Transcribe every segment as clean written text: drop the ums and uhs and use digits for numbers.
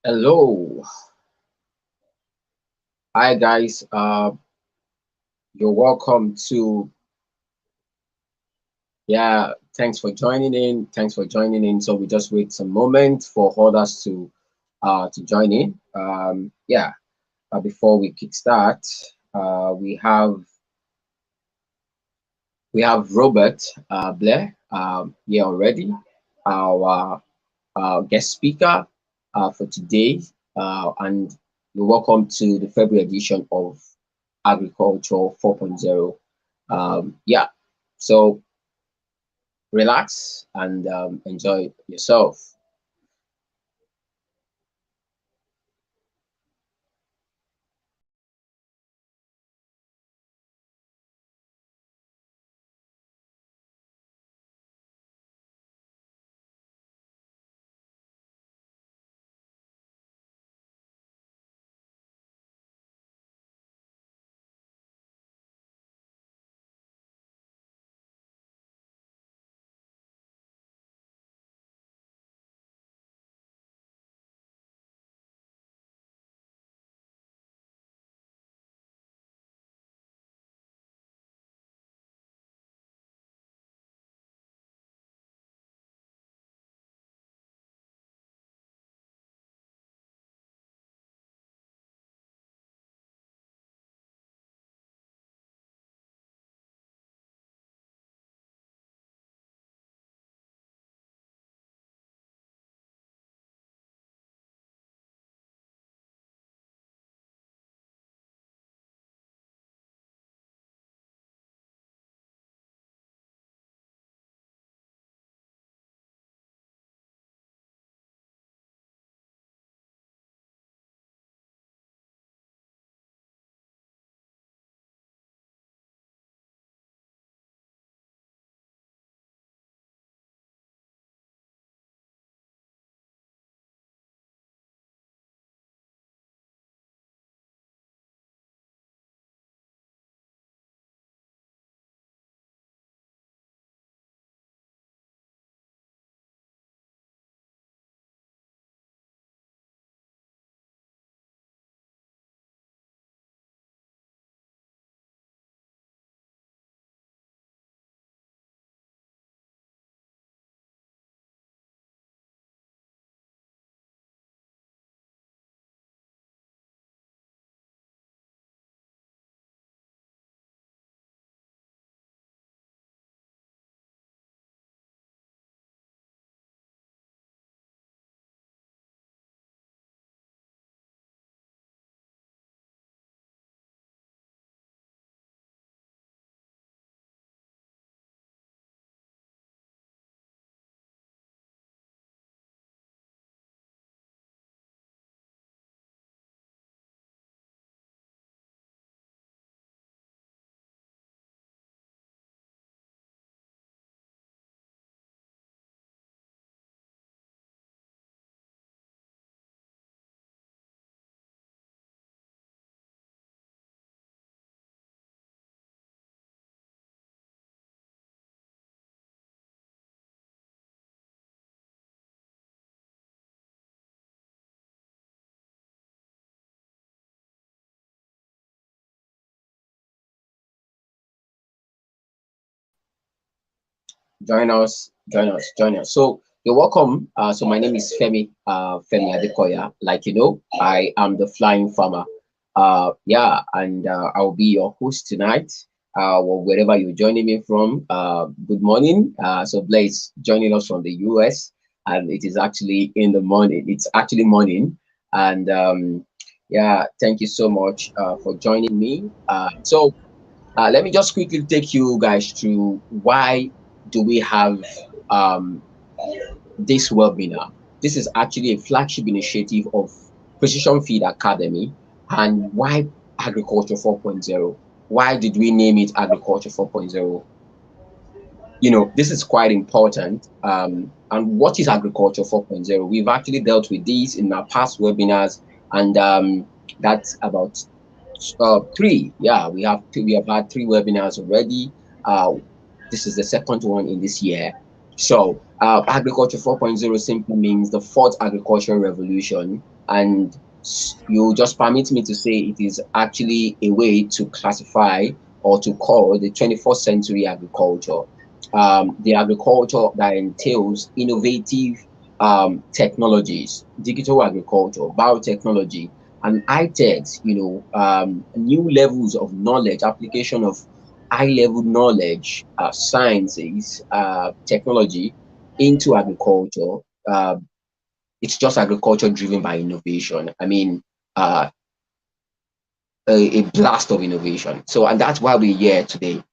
Hello, hi guys. You're welcome to. Yeah, thanks for joining in. Thanks for joining in. So we just wait some moment for others to join in. Before we kickstart, we have Robert Blair here already, our guest speaker for today, and you're welcome to the February edition of Agriculture 4.0. Yeah, so relax and enjoy yourself. Join us. So you're welcome. So my name is Femi Adekoya. Like you know, I am the flying farmer. And I'll be your host tonight. Or wherever you're joining me from. Good morning. So Blair is joining us from the US, and it is actually in the morning. It's actually morning, and thank you so much for joining me. Let me just quickly take you guys through why do we have um, this webinar. This is actually a flagship initiative of Precision Feed Academy, and why Agriculture 4.0. Why did we name it Agriculture 4.0? You know, this is quite important. And what is Agriculture 4.0? We've actually dealt with these in our past webinars, and that's about three. Yeah, we have had three webinars already. Uh, this is the second one in this year. So Agriculture 4.0 simply means the fourth agricultural revolution. And you just permit me to say it is actually a way to classify or to call the 21st century agriculture. The agriculture that entails innovative technologies, digital agriculture, biotechnology, and high-techs, new levels of knowledge, application of high-level knowledge, sciences, technology into agriculture. Uh, it's just agriculture driven by innovation. I mean, uh, a blast of innovation. So, and that's why we're here today,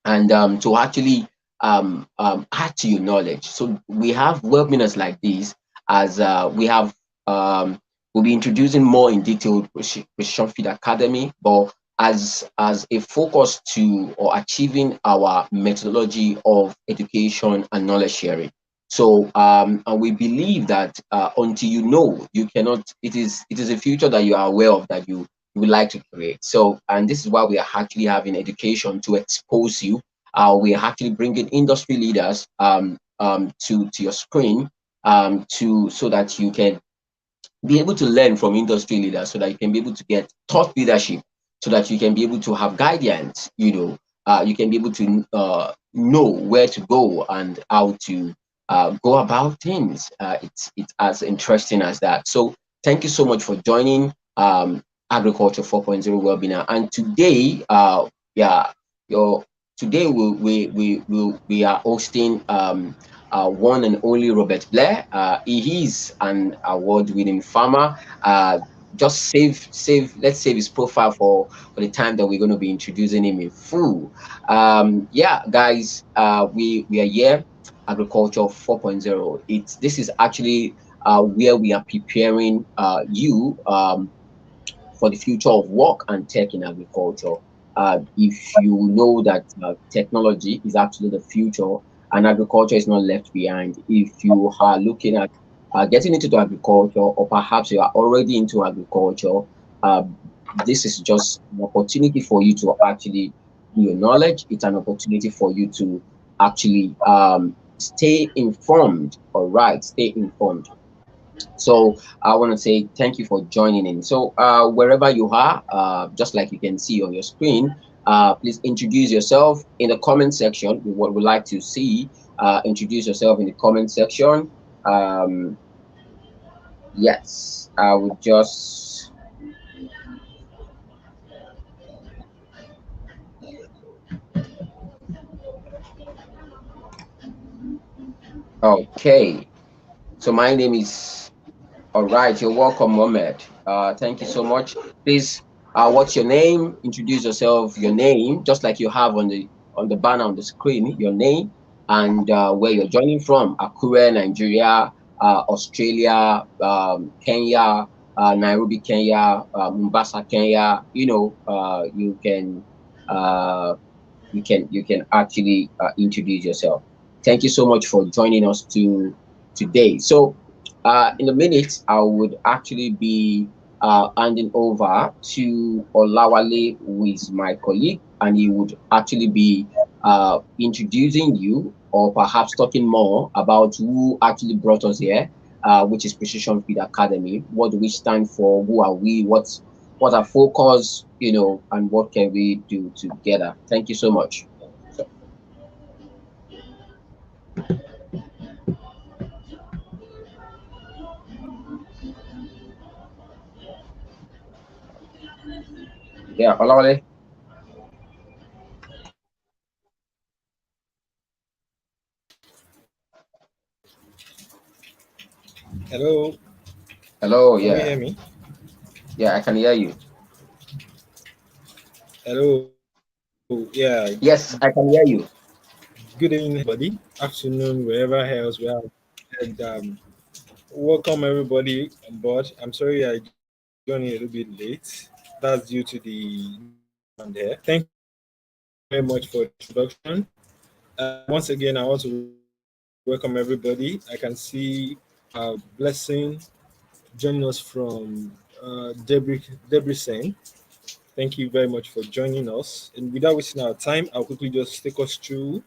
and to actually add to your knowledge. So we have webinars like this, as we have we'll be introducing more in detail Precision Feed Academy, but as a focus to or achieving our methodology of education and knowledge sharing. So and we believe that until you know, you cannot. It is a future that you are aware of, that you would like to create. So, and this is why we are actually having education to expose you. We are actually bringing industry leaders to your screen, to so that you can be able to learn from industry leaders, so that you can be able to get thought leadership, so that you can be able to have guidance. You can be able to know where to go and how to go about things. It's as interesting as that. So thank you so much for joining Agriculture 4.0 webinar. And today, yeah, your today we are hosting one and only Robert Blair. He is an award-winning farmer. Just let's save his profile for the time that we're going to be introducing him in full. Yeah, guys, we are here, Agriculture 4.0. This is actually where we are preparing you for the future of work and tech in agriculture. If you know that technology is actually the future and agriculture is not left behind, if you are looking at getting into the agriculture, or perhaps you are already into agriculture, uh, this is just an opportunity for you to actually do your knowledge. It's an opportunity for you to actually stay informed. All right, stay informed. So I want to say thank you for joining in. So wherever you are, just like you can see on your screen, please introduce yourself in the comment section. We would like to see. Introduce yourself in the comment section. Um, yes, I would just. Okay. So my name is. All right, you're welcome, Mohammed. Thank you so much. Please, what's your name? Introduce yourself, your name, just like you have on the banner on the screen, your name and where you're joining from. Akure, Nigeria, Australia, Kenya, Nairobi, Kenya, Mombasa, Kenya. Uh, you can actually introduce yourself. Thank you so much for joining us today. So, in a minute, I would actually be handing over to Olawale, who is my colleague, and he would actually be introducing you, or perhaps talking more about who actually brought us here, which is Precision Feed Academy. What do we stand for? Who are we? What's our focus? And what can we do together? Thank you so much. So, yeah, Olawale. Hello, Hello, can you yeah. hear me? Yeah, I can hear you. Hello, yeah. Yes, I can hear you. Good evening, everybody. Afternoon, wherever else we are. And welcome everybody on board. I'm sorry I joined a little bit late. That's due to the network on there. Thank you very much for the introduction. Once again, I want to welcome everybody. I can see Blessing joining us from Debrecen. Thank you very much for joining us. And without wasting our time, I'll quickly just take us through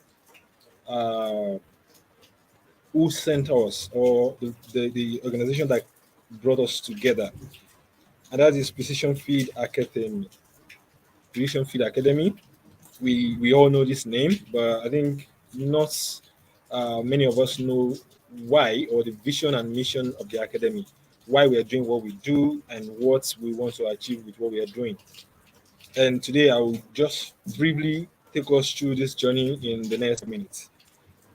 uh, who sent us, or the organization that brought us together, and that is Precision Field Academy. Precision Field Academy. We all know this name, but I think not many of us know why, or the vision and mission of the academy, why we are doing what we do, and what we want to achieve with what we are doing. And today, I will just briefly take us through this journey in the next minutes.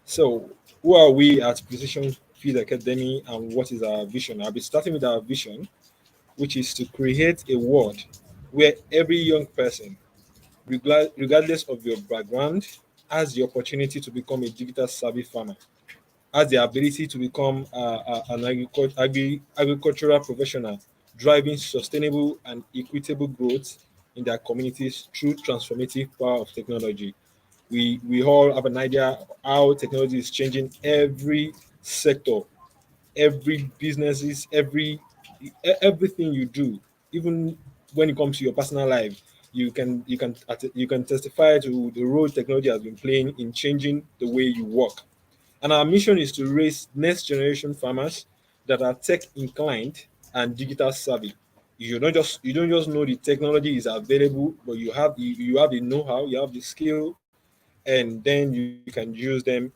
So, who are we at Precision Field Academy, and what is our vision? I'll be starting with our vision, which is to create a world where every young person, regardless of your background, has the opportunity to become a digital savvy farmer, has the ability to become an agricultural professional, driving sustainable and equitable growth in their communities through transformative power of technology. We all have an idea how technology is changing every sector, every businesses, everything you do, even when it comes to your personal life. You can testify to the role technology has been playing in changing the way you work. And our mission is to raise next generation farmers that are tech inclined and digital savvy. You don't just know the technology is available, but you have the know-how, you have the skill, and then you can use them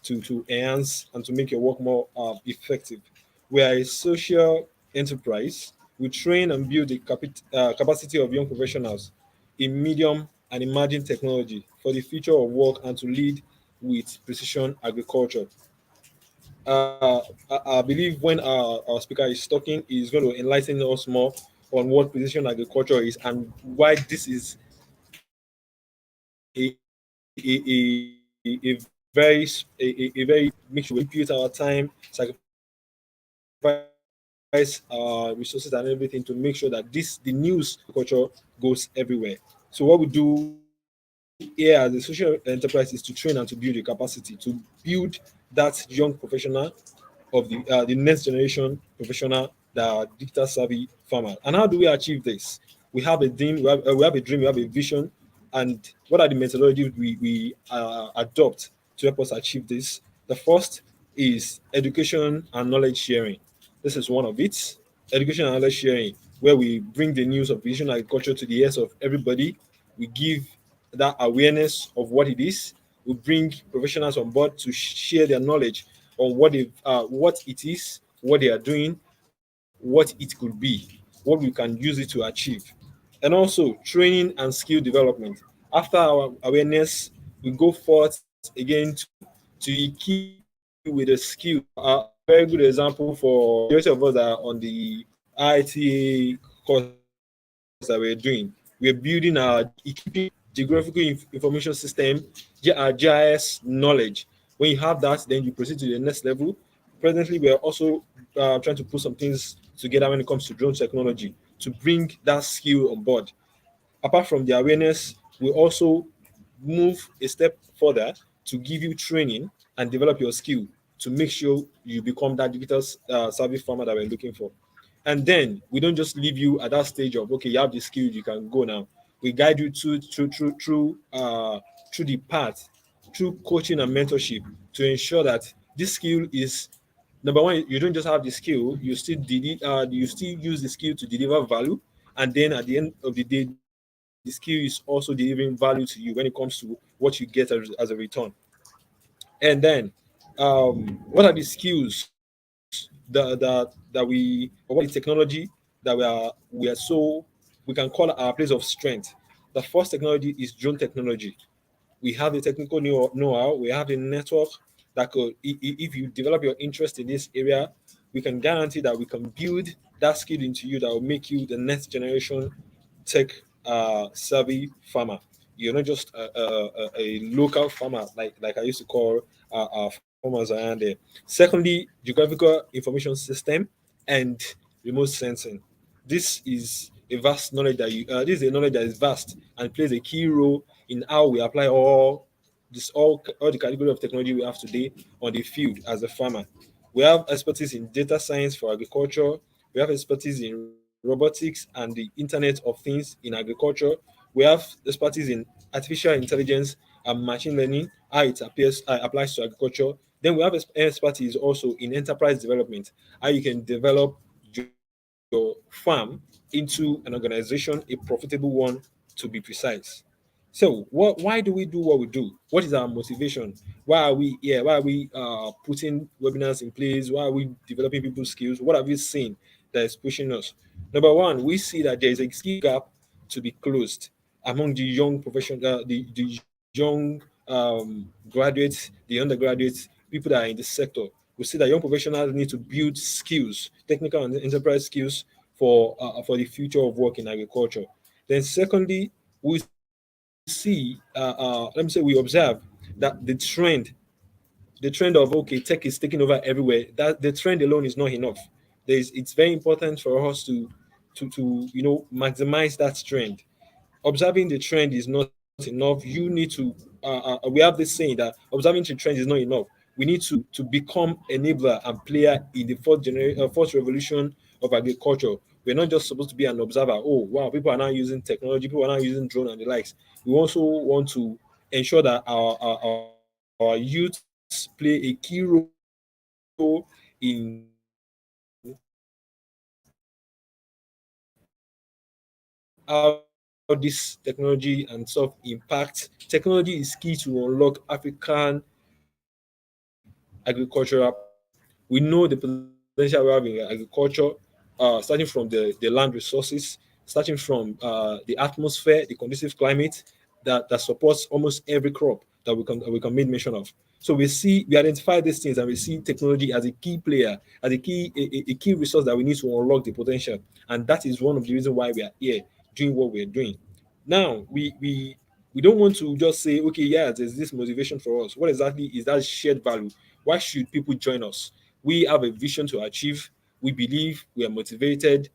to enhance and to make your work more effective. We are a social enterprise. We train and build the capacity of young professionals in medium and emerging technology for the future of work and to lead with precision agriculture. I believe when our speaker is talking, he's going to enlighten us more on what precision agriculture is and why this is a very make sure we compute our time, sacrifice our resources and everything to make sure that the news agriculture goes everywhere. So what we do here as a social enterprise is to train and to build the capacity to build that young professional of the next generation professional that are digital savvy farmers. And how do we achieve this? We have a dream, we have a dream, we have a vision, and what are the methodologies we adopt to help us achieve this? The first is education and knowledge sharing. This is one of it. Education and knowledge sharing, where we bring the news of vision agriculture to the ears of everybody. We give that awareness of what it is. We bring professionals on board to share their knowledge on what it is, what they are doing, what it could be, what we can use it to achieve, and also training and skill development. After our awareness, we go forth again to equip you with a skill. A very good example for the majority of us that are on the ITA course that we're doing. We're building our equipping geographical information system, GIS knowledge. When you have that, then you proceed to the next level. Presently, we are also trying to put some things together when it comes to drone technology to bring that skill on board. Apart from the awareness, we also move a step further to give you training and develop your skill to make sure you become that digital service farmer that we're looking for. And then we don't just leave you at that stage of okay, you have the skill, you can go now. We guide you through the path, through coaching and mentorship to ensure that this skill is number one. You don't just have the skill, you still use the skill to deliver value, and then at the end of the day, the skill is also delivering value to you when it comes to what you get as a return. And then, what are the skills that we, or what are the technology that we are so we can call our place of strength? The first technology is drone technology. We have the technical know-how, we have the network that could, if you develop your interest in this area, we can guarantee that we can build that skill into you that will make you the next generation tech savvy farmer. You're not just a local farmer like I used to call our farmers around there. Secondly, geographical information system and remote sensing. This is a vast knowledge this is a knowledge that is vast and plays a key role in how we apply all the category of technology we have today on the field as a farmer. We have expertise in data science for agriculture. We have expertise in robotics and the Internet of Things in agriculture. We have expertise in artificial intelligence and machine learning, how it applies to agriculture. Then we have expertise also in enterprise development, how you can develop your farm into an organization, a profitable one to be precise. So why do we do what we do? What is our motivation? Why are we here? Why are we putting webinars in place? Why are we developing people's skills? What have we seen that is pushing us? Number one, we see that there is a skill gap to be closed among the young the young graduates, the undergraduates, people that are in the sector. We see that young professionals need to build skills, technical and enterprise skills for the future of work in agriculture. Then, secondly, we see, let me say, we observe that the trend of okay, tech is taking over everywhere. That the trend alone is not enough. It's very important for us to maximize that trend. Observing the trend is not enough. You need to we have this saying that observing the trend is not enough. We need to become enabler and player in the fourth revolution of agriculture. We're not just supposed to be an observer. Oh wow, people are now using technology, people are now using drone and the likes. We also want to ensure that our youths play a key role in how this technology and stuff impacts. Technology is key to unlock African agricultural potential. We know the potential we have in agriculture, starting from the land resources, starting from the atmosphere, the conducive climate that supports almost every crop that we can make mention of. So we identify these things and we see technology as a key player, as a key resource that we need to unlock the potential. And that is one of the reasons why we are here doing what we're doing. Now we don't want to just say, okay, yeah, there's this motivation for us. What exactly is that shared value? Why should people join us? We have a vision to achieve. We believe we are motivated.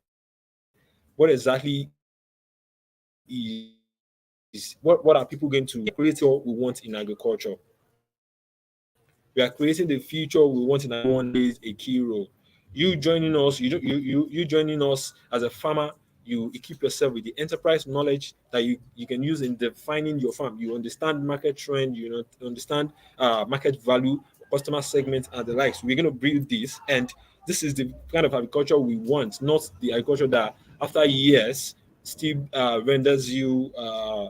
What exactly is what are people going to create? What we want in agriculture. We are creating the future we want in agriculture. Everyone plays a key role. You joining us, you joining us as a farmer, you equip yourself with the enterprise knowledge that you can use in defining your farm. You understand market trend, you know, understand market value, customer segment, and the likes. We're going to build this, and this is the kind of agriculture we want, not the agriculture that after years still renders you I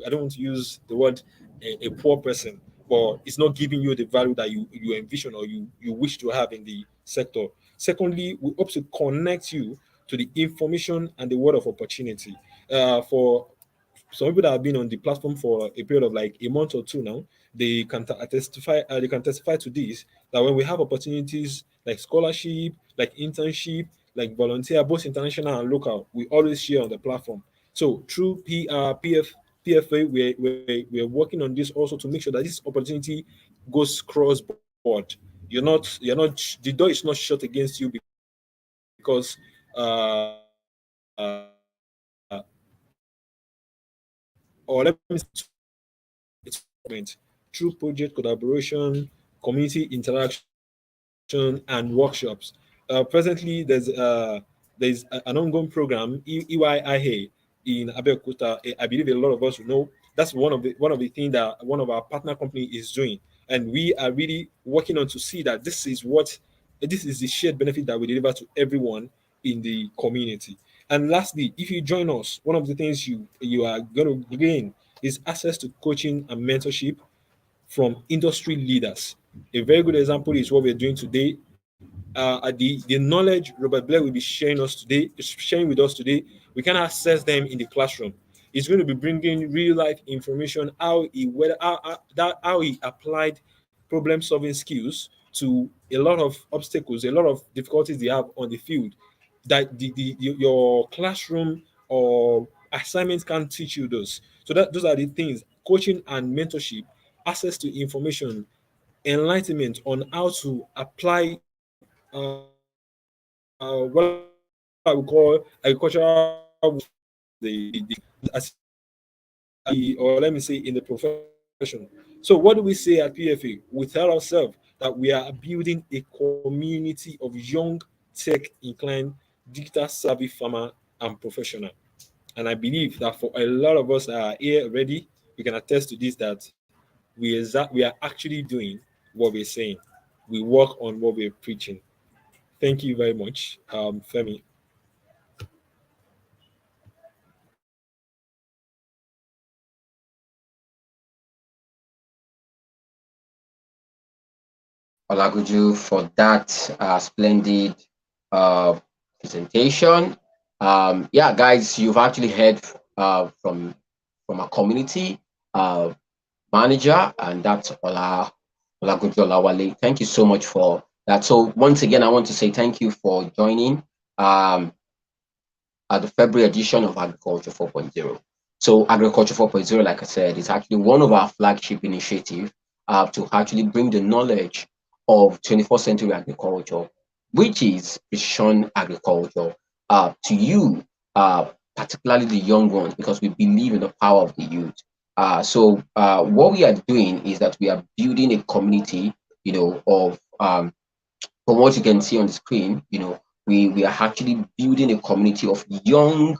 don't want to use the word a poor person, but it's not giving you the value that you envision or you wish to have in the sector. Secondly, we hope to connect you to the information and the word of opportunity. For some people that have been on the platform for a period of like a month or two now, they can testify to this, that when we have opportunities like scholarship, like internship, like volunteer, both international and local, we always share on the platform. So through PFA, we're working on this also to make sure that this opportunity goes cross board. You're not the door is not shut against you because or let me say it's through project collaboration, community interaction, and workshops. Presently, there's an ongoing program, EYIA in Abeokuta. I believe a lot of us will know. That's one of the things that one of our partner company is doing, and we are really working on to see that this is the shared benefit that we deliver to everyone in the community. And lastly, if you join us, one of the things you are going to gain is access to coaching and mentorship from industry leaders. A very good example is what we're doing today. The knowledge Robert Blair will be sharing with us today, we can access them in the classroom. He's going to be bringing real life information, how he applied problem solving skills to a lot of obstacles, a lot of difficulties they have on the field that your classroom or assignments can't teach you those. So those are the things: coaching and mentorship, access to information, enlightenment on how to apply what I would call agricultural or let me say in the profession. So what do we say at PFA? We tell ourselves that we are building a community of young tech inclined digital savvy farmer and professional. And I believe that for a lot of us that are here already, we can attest to this, that we are actually doing what we're saying. We work on what we're preaching. Thank you very much, Femi. Olaguju, for that splendid uh, presentation. Yeah, guys, you've actually heard from a community uh, manager, and that's Olaguju Olawale. Thank you so much for that. So once again, I want to say thank you for joining um, at the February edition of Agriculture 4.0. So Agriculture 4.0, like I said, is actually one of our flagship initiatives to actually bring the knowledge of 21st century agriculture, which is precision agriculture, to you, particularly the young ones, because we believe in the power of the youth. So what we are doing is that we are building a community, of from what you can see on the screen, we are actually building a community of young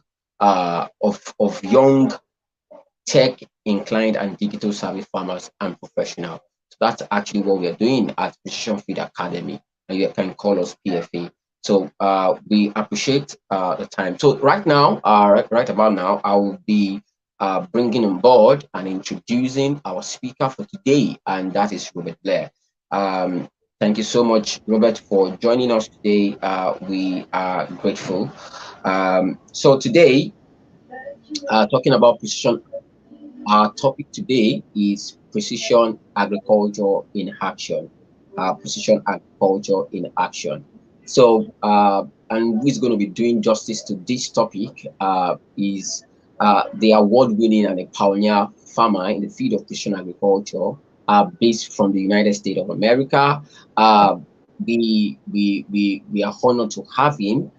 tech inclined and digital savvy farmers and professionals. So that's actually what we're doing at Precision Feed Academy, and you can call us PFA. So we appreciate the time. So right now, right about now, I will be bringing on board and introducing our speaker for today, and that is Robert Blair. Um, Thank you so much, Robert, for joining us today. We are grateful. So today, talking about precision, our topic today is precision agriculture in action. Precision agriculture in action. And who is going to be doing justice to this topic is the award-winning and a pioneer farmer in the field of precision agriculture, based from the United States of America. Uh, we are honored to have him.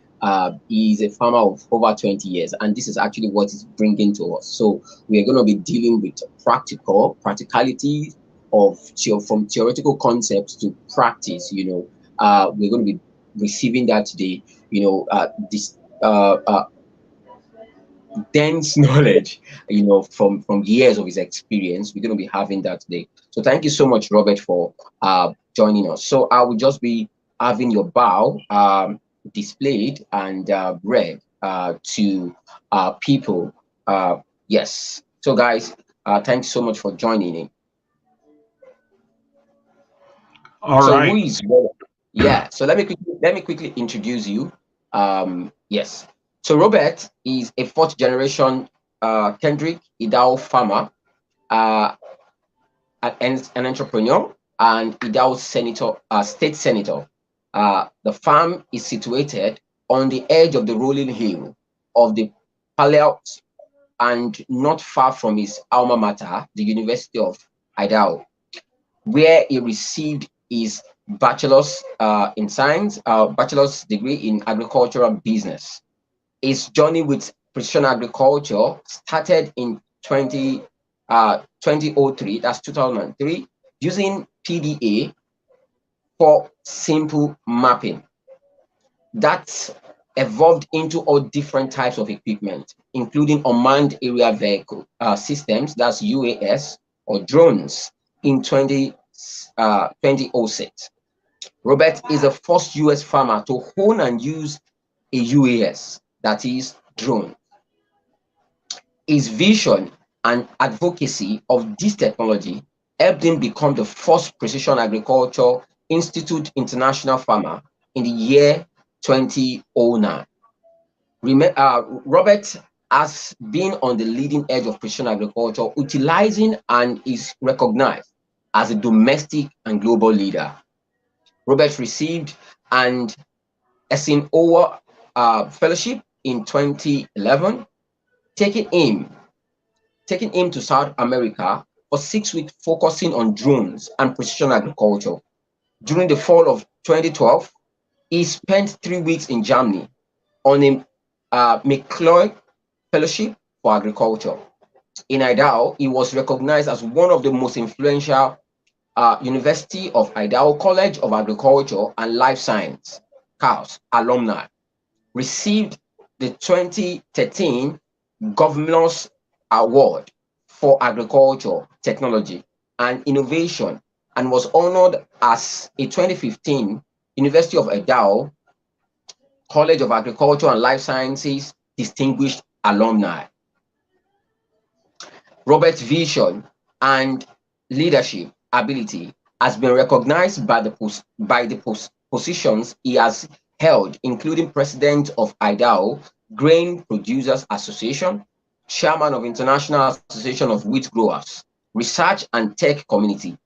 He's a farmer of over 20 years, and this is actually what he's bringing to us. So we are going to be dealing with practicalities of from theoretical concepts to practice. We're going to be receiving that today. This dense knowledge, from years of his experience. We're going to be having that today. So thank you so much, Robert, for joining us. So I will just be having your bow displayed and read to people. Yes. So guys, thanks so much for joining in. All So who right. is Robert? Yeah. So let me quickly introduce you. Yes. So Robert is a fourth generation Kendrick Idao farmer, uh, an entrepreneur, and Idao state senator. The farm is situated on the edge of the rolling hill of the Paleo and not far from his alma mater, the University of Idaho, where he received his bachelor's degree in agricultural business. His journey with precision agriculture started in 2003, that's 2003, using PDA for simple mapping. That's evolved into all different types of equipment, including unmanned area vehicle systems, that's UAS, or drones in 2006. Robert is the first US farmer to own and use a UAS, that is, drone. His vision and advocacy of this technology helped him become the first Precision Agriculture Institute International farmer in the year 2009. Robert has been on the leading edge of precision agriculture, utilizing and is recognized as a domestic and global leader. Robert received an Eisenhower Fellowship in 2011, taking him to South America for 6 weeks, focusing on drones and precision agriculture. During the fall of 2012, he spent 3 weeks in Germany on a McCloy Fellowship for Agriculture. In Idaho, he was recognized as one of the most influential University of Idaho College of Agriculture and Life Science (CAUS) alumni. Received the 2013 Governor's Award for Agriculture, Technology, and Innovation, and was honored as a 2015 University of Idaho College of Agriculture and Life Sciences Distinguished Alumni. Robert's vision and leadership ability has been recognized by the positions he has held, including president of Idaho Grain Producers Association, chairman of International Association of Wheat Growers, Research and Tech Community,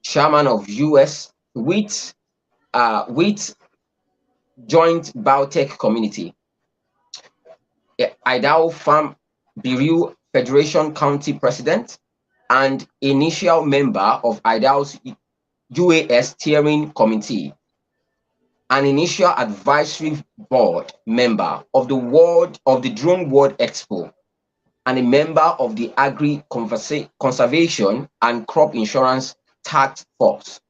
chairman of U.S. Wheat Joint Biotech Community, Idaho Farm Bureau Federation County President, and initial member of Idaho's UAS Steering Committee, an initial advisory board member of the Drone World Expo, and a member of the Agri Conservation and Crop Insurance Task Force.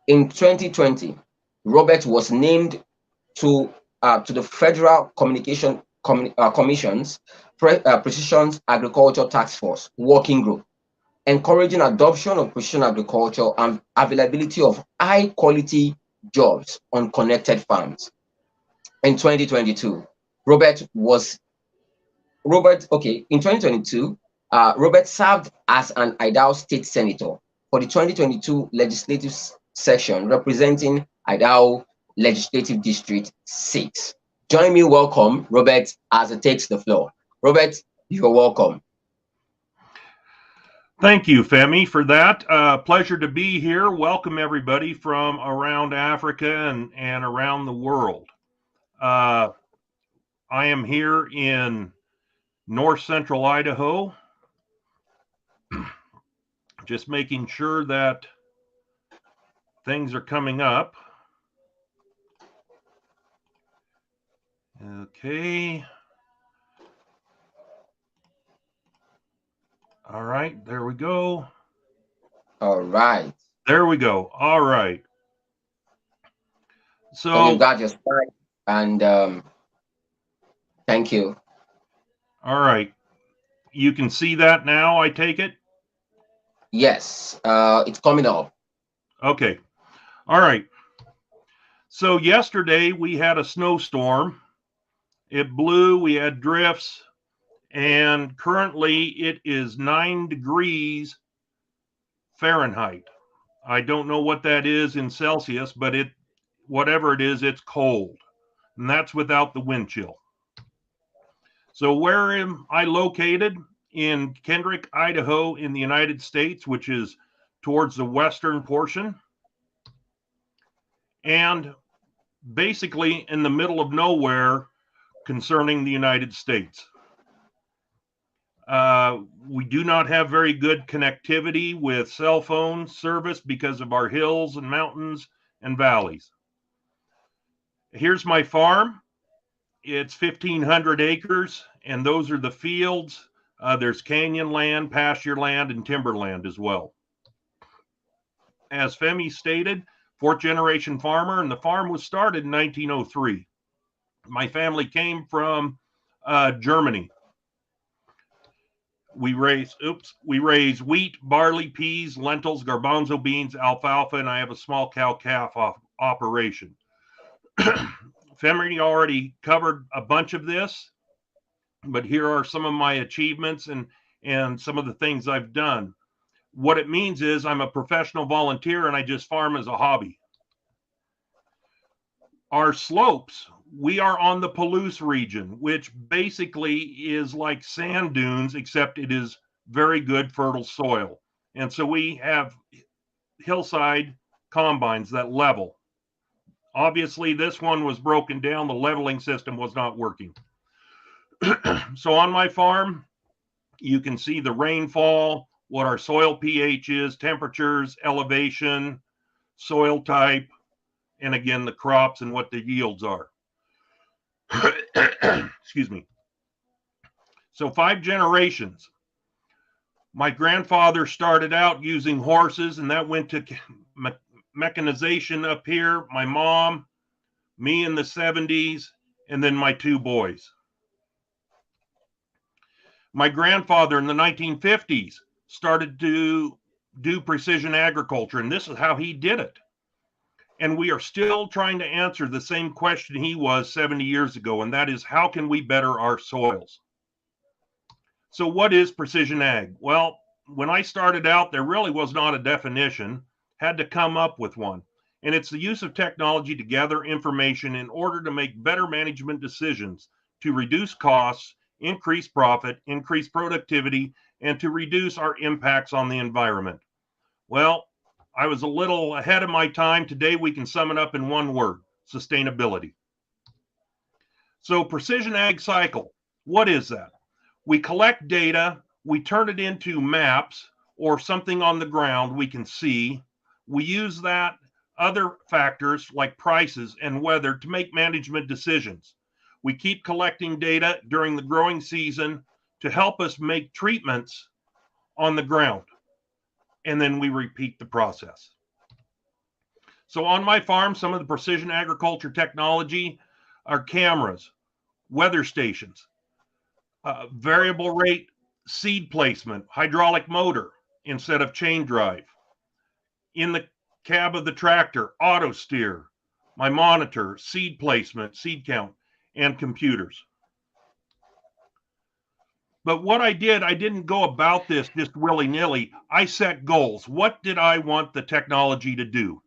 In 2020, Robert was named to the Federal Commission's Precision Agriculture Task Force Working Group, encouraging adoption of precision agriculture and availability of high-quality jobs on connected farms. In 2022, in 2022, Robert served as an Idaho State Senator for the 2022 legislative session, representing Idaho Legislative District 6. Join me, welcome Robert as he takes the floor. Robert, you're welcome. Thank you, Femi, for that. Pleasure to be here. Welcome everybody from around Africa and around the world. I am here in north central Idaho, just making sure that things are coming up. Okay. All right, there we go. All right. There we go. All right. So you got your slide, and thank you. All right. You can see that now, I take it? Yes, it's coming up. Okay. All right. So yesterday we had a snowstorm. It blew, we had drifts, and currently it is 9 degrees Fahrenheit. I don't know what that is in Celsius, but whatever it is, it's cold. And that's without the wind chill. So where am I located? In Kendrick, Idaho, in the United States, which is towards the western portion. And basically in the middle of nowhere concerning the United States. We do not have very good connectivity with cell phone service because of our hills and mountains and valleys. Here's my farm. It's 1,500 acres, and those are the fields. There's canyon land, pasture land, and timberland as well. As Femi stated, fourth generation farmer, and the farm was started in 1903. My family came from Germany. We raise wheat, barley, peas, lentils, garbanzo beans, alfalfa, and I have a small cow-calf operation. Femi already covered a bunch of this, but here are some of my achievements and some of the things I've done. What it means is I'm a professional volunteer and I just farm as a hobby. Our slopes, we are on the Palouse region, which basically is like sand dunes, except it is very good fertile soil. And so we have hillside combines that level. Obviously, this one was broken down. The leveling system was not working. So on my farm, you can see the rainfall, what our soil pH is, temperatures, elevation, soil type, and again, the crops and what the yields are. Excuse me. So 5 generations. My grandfather started out using horses, and that went to mechanization up here. My mom, me in the 70s, and then my 2 boys. My grandfather in the 1950s started to do precision agriculture, and this is how he did it. And we are still trying to answer the same question he was 70 years ago, and that is, how can we better our soils? So what is precision ag? Well, when I started out, there really was not a definition. had to come up with one. And it's the use of technology to gather information in order to make better management decisions, to reduce costs, increase profit, increase productivity, and to reduce our impacts on the environment. Well, I was a little ahead of my time. Today we can sum it up in one word: sustainability. So precision ag cycle, what is that? We collect data, we turn it into maps or something on the ground we can see. We use that, other factors like prices and weather, to make management decisions. We keep collecting data during the growing season to help us make treatments on the ground. And then we repeat the process. So on my farm, some of the precision agriculture technology are cameras, weather stations, variable rate seed placement, hydraulic motor instead of chain drive. In the cab of the tractor, auto steer, my monitor, seed placement, seed count, and computers. But what I didn't go about this just willy-nilly. I set goals. What did I want the technology to do?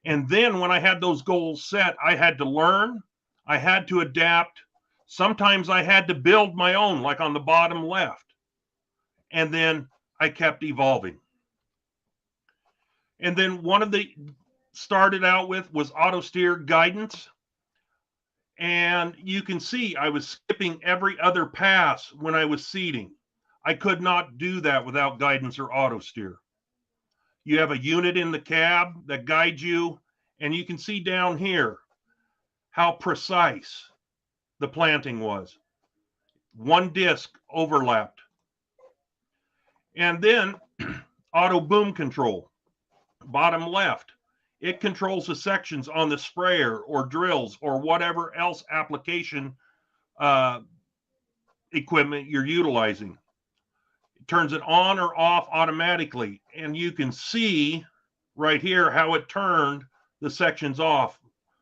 And then when I had those goals set, I had to learn, I had to adapt. Sometimes I had to build my own, like on the bottom left. And then I kept evolving. And then one of the started out with was auto steer guidance. And you can see I was skipping every other pass when I was seeding. I could not do that without guidance or auto steer. You have a unit in the cab that guides you, and you can see down here how precise the planting was. One disc overlapped. And then auto boom control, bottom left. It controls the sections on the sprayer or drills or whatever else application equipment you're utilizing. It turns it on or off automatically. And you can see right here how it turned the sections off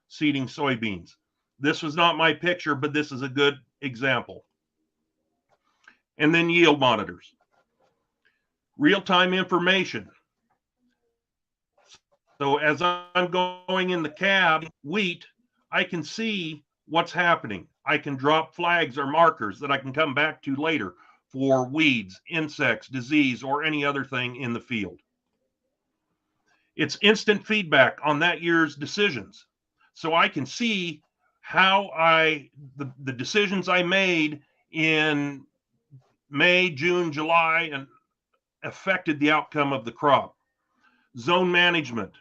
seeding soybeans. This was not my picture, but this is a good example. And then yield monitors. Real-time information. So as I'm going in the cab, wheat, I can see what's happening. I can drop flags or markers that I can come back to later for weeds, insects, disease, or any other thing in the field. It's instant feedback on that year's decisions. So I can see how the decisions I made in May, June, July, and affected the outcome of the crop. Zone management.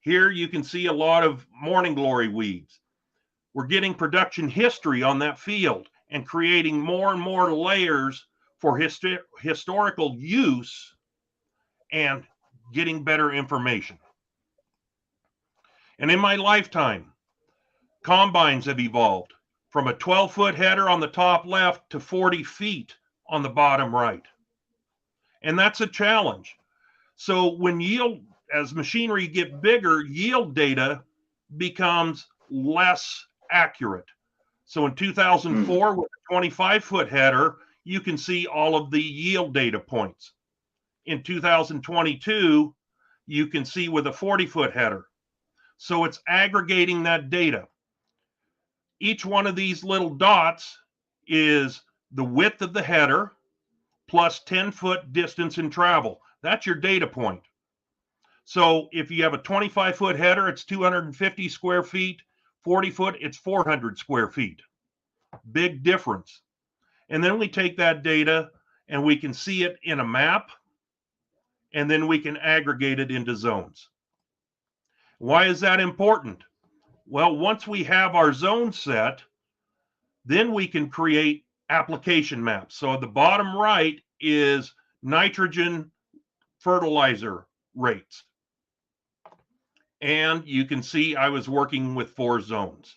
Here you can see a lot of morning glory weeds. We're getting production history on that field and creating more and more layers for historical use and getting better information. And in my lifetime, combines have evolved from a 12-foot header on the top left to 40 feet on the bottom right. And that's a challenge. So when as machinery get bigger, yield data becomes less accurate. So in 2004, with a 25-foot header, you can see all of the yield data points. In 2022, you can see with a 40-foot header. So it's aggregating that data. Each one of these little dots is the width of the header plus 10-foot distance in travel. That's your data point. So if you have a 25-foot header, it's 250 square feet. 40-foot, it's 400 square feet. Big difference. And then we take that data and we can see it in a map, and then we can aggregate it into zones. Why is that important? Well, once we have our zone set, then we can create application maps. So the bottom right is nitrogen fertilizer rates. And you can see I was working with 4 zones.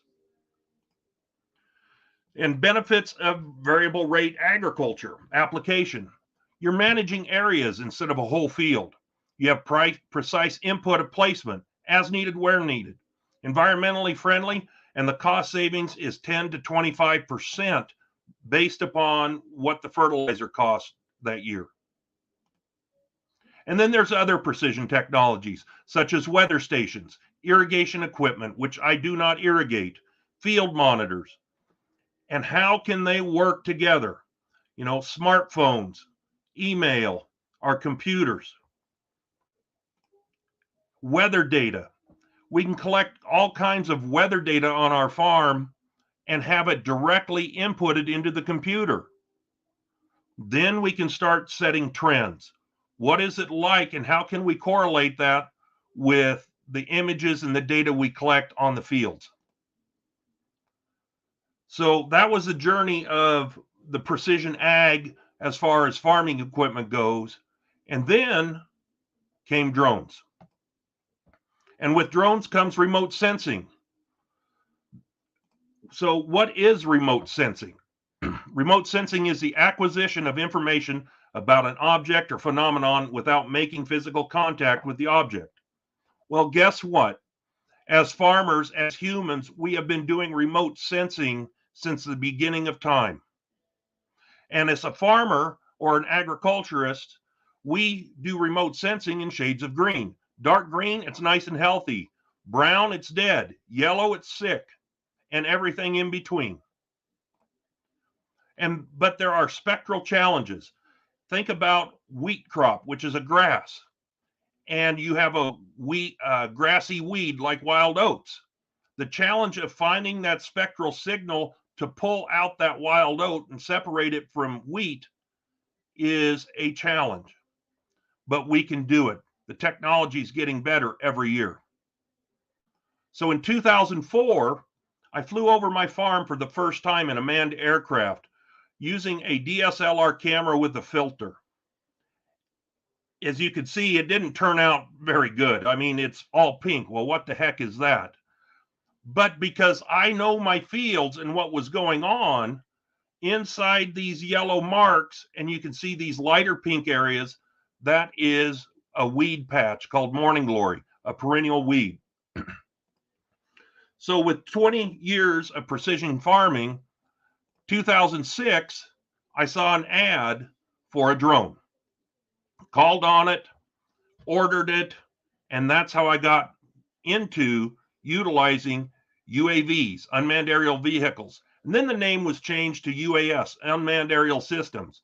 And benefits of variable rate agriculture application. You're managing areas instead of a whole field. You have precise input of placement, as needed, where needed. Environmentally friendly, and the cost savings is 10 to 25% based upon what the fertilizer cost that year. And then there's other precision technologies, such as weather stations, irrigation equipment, which I do not irrigate, field monitors. And how can they work together? You know, smartphones, email, our computers, weather data. We can collect all kinds of weather data on our farm and have it directly inputted into the computer. Then we can start setting trends. What is it like, and how can we correlate that with the images and the data we collect on the fields? So that was the journey of the precision ag as far as farming equipment goes. And then came drones. And with drones comes remote sensing. So what is remote sensing? Remote sensing is the acquisition of information about an object or phenomenon without making physical contact with the object. Well, guess what? As farmers, as humans, we have been doing remote sensing since the beginning of time. And as a farmer or an agriculturist, we do remote sensing in shades of green. Dark green, it's nice and healthy. Brown, it's dead. Yellow, it's sick. And everything in between. But there are spectral challenges. Think about wheat crop, which is a grass. And you have a grassy weed like wild oats. The challenge of finding that spectral signal to pull out that wild oat and separate it from wheat is a challenge. But we can do it. The technology is getting better every year. So in 2004, I flew over my farm for the first time in a manned aircraft using a DSLR camera with a filter. As you can see, it didn't turn out very good. I mean, it's all pink. Well, what the heck is that? But because I know my fields and what was going on inside these yellow marks, and you can see these lighter pink areas, that is a weed patch called morning glory, a perennial weed. So with 20 years of precision farming, 2006, I saw an ad for a drone. Called on it, ordered it, and that's how I got into utilizing UAVs, unmanned aerial vehicles. And then the name was changed to UAS, unmanned aerial systems.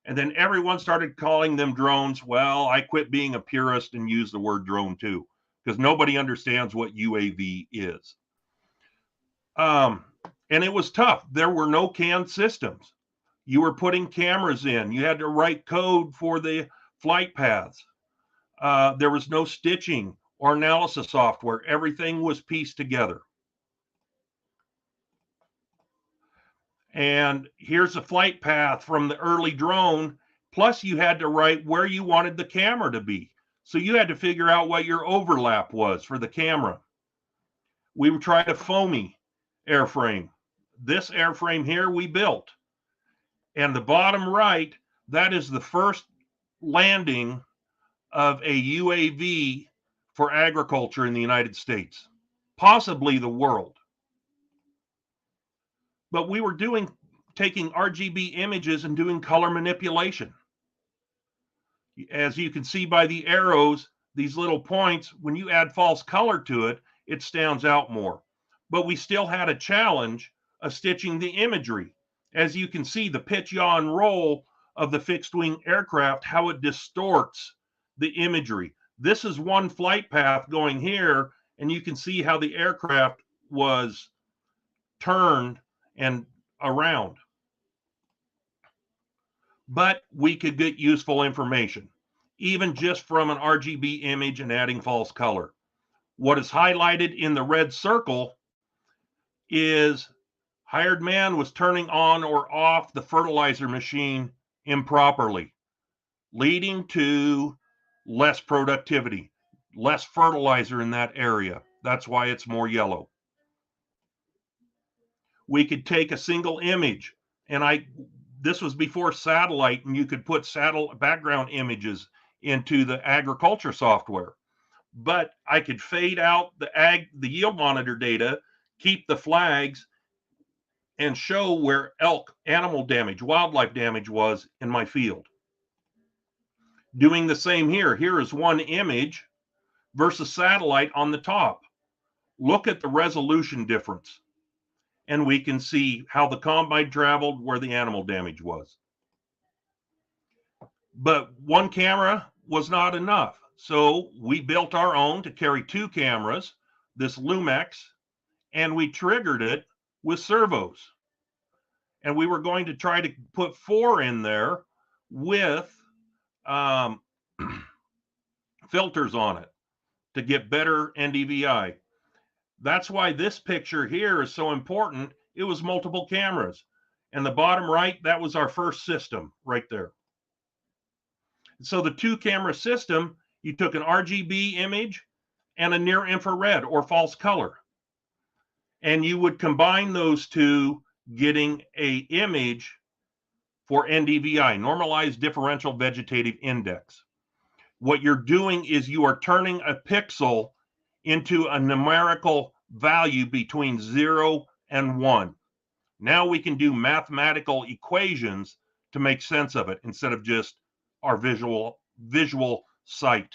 And then everyone started calling them drones. Well, I quit being a purist and used the word drone too, because nobody understands what UAV is. And it was tough. There were no canned systems. You were putting cameras in. You had to write code for the flight paths. There was no stitching or analysis software. Everything was pieced together. And here's a flight path from the early drone. Plus, you had to write where you wanted the camera to be. So you had to figure out what your overlap was for the camera. We would try a foamy airframe. This airframe here we built. And the bottom right, that is the first landing of a UAV for agriculture in the United States, possibly the world. But we were taking RGB images and doing color manipulation. As you can see by the arrows, these little points, when you add false color to it, it stands out more. But we still had a challenge of stitching the imagery. As you can see, the pitch, yaw, and roll of the fixed wing aircraft, how it distorts the imagery. This is one flight path going here, and you can see how the aircraft was turned and around. But we could get useful information, even just from an RGB image and adding false color. What is highlighted in the red circle is hired man was turning on or off the fertilizer machine improperly, leading to less productivity, less fertilizer in that area. That's why it's more yellow. We could take a single image, and this was before satellite, and you could put satellite background images into the agriculture software. But I could fade out the yield monitor data, keep the flags, and show where elk, animal damage, wildlife damage was in my field. Doing the same here. Here is one image versus satellite on the top. Look at the resolution difference. And we can see how the combine traveled, where the animal damage was. But one camera was not enough. So we built our own to carry 2 cameras, this Lumex, and we triggered it with servos. And we were going to try to put 4 in there with filters on it to get better NDVI. That's why this picture here is so important. It was multiple cameras. And the bottom right, that was our first system right there. So the 2 camera system, you took an RGB image and a near infrared or false color. And you would combine those 2, getting a image for NDVI, normalized differential vegetative index. What you're doing is you are turning a pixel into a numerical value between 0 and 1. Now we can do mathematical equations to make sense of it instead of just our visual sight.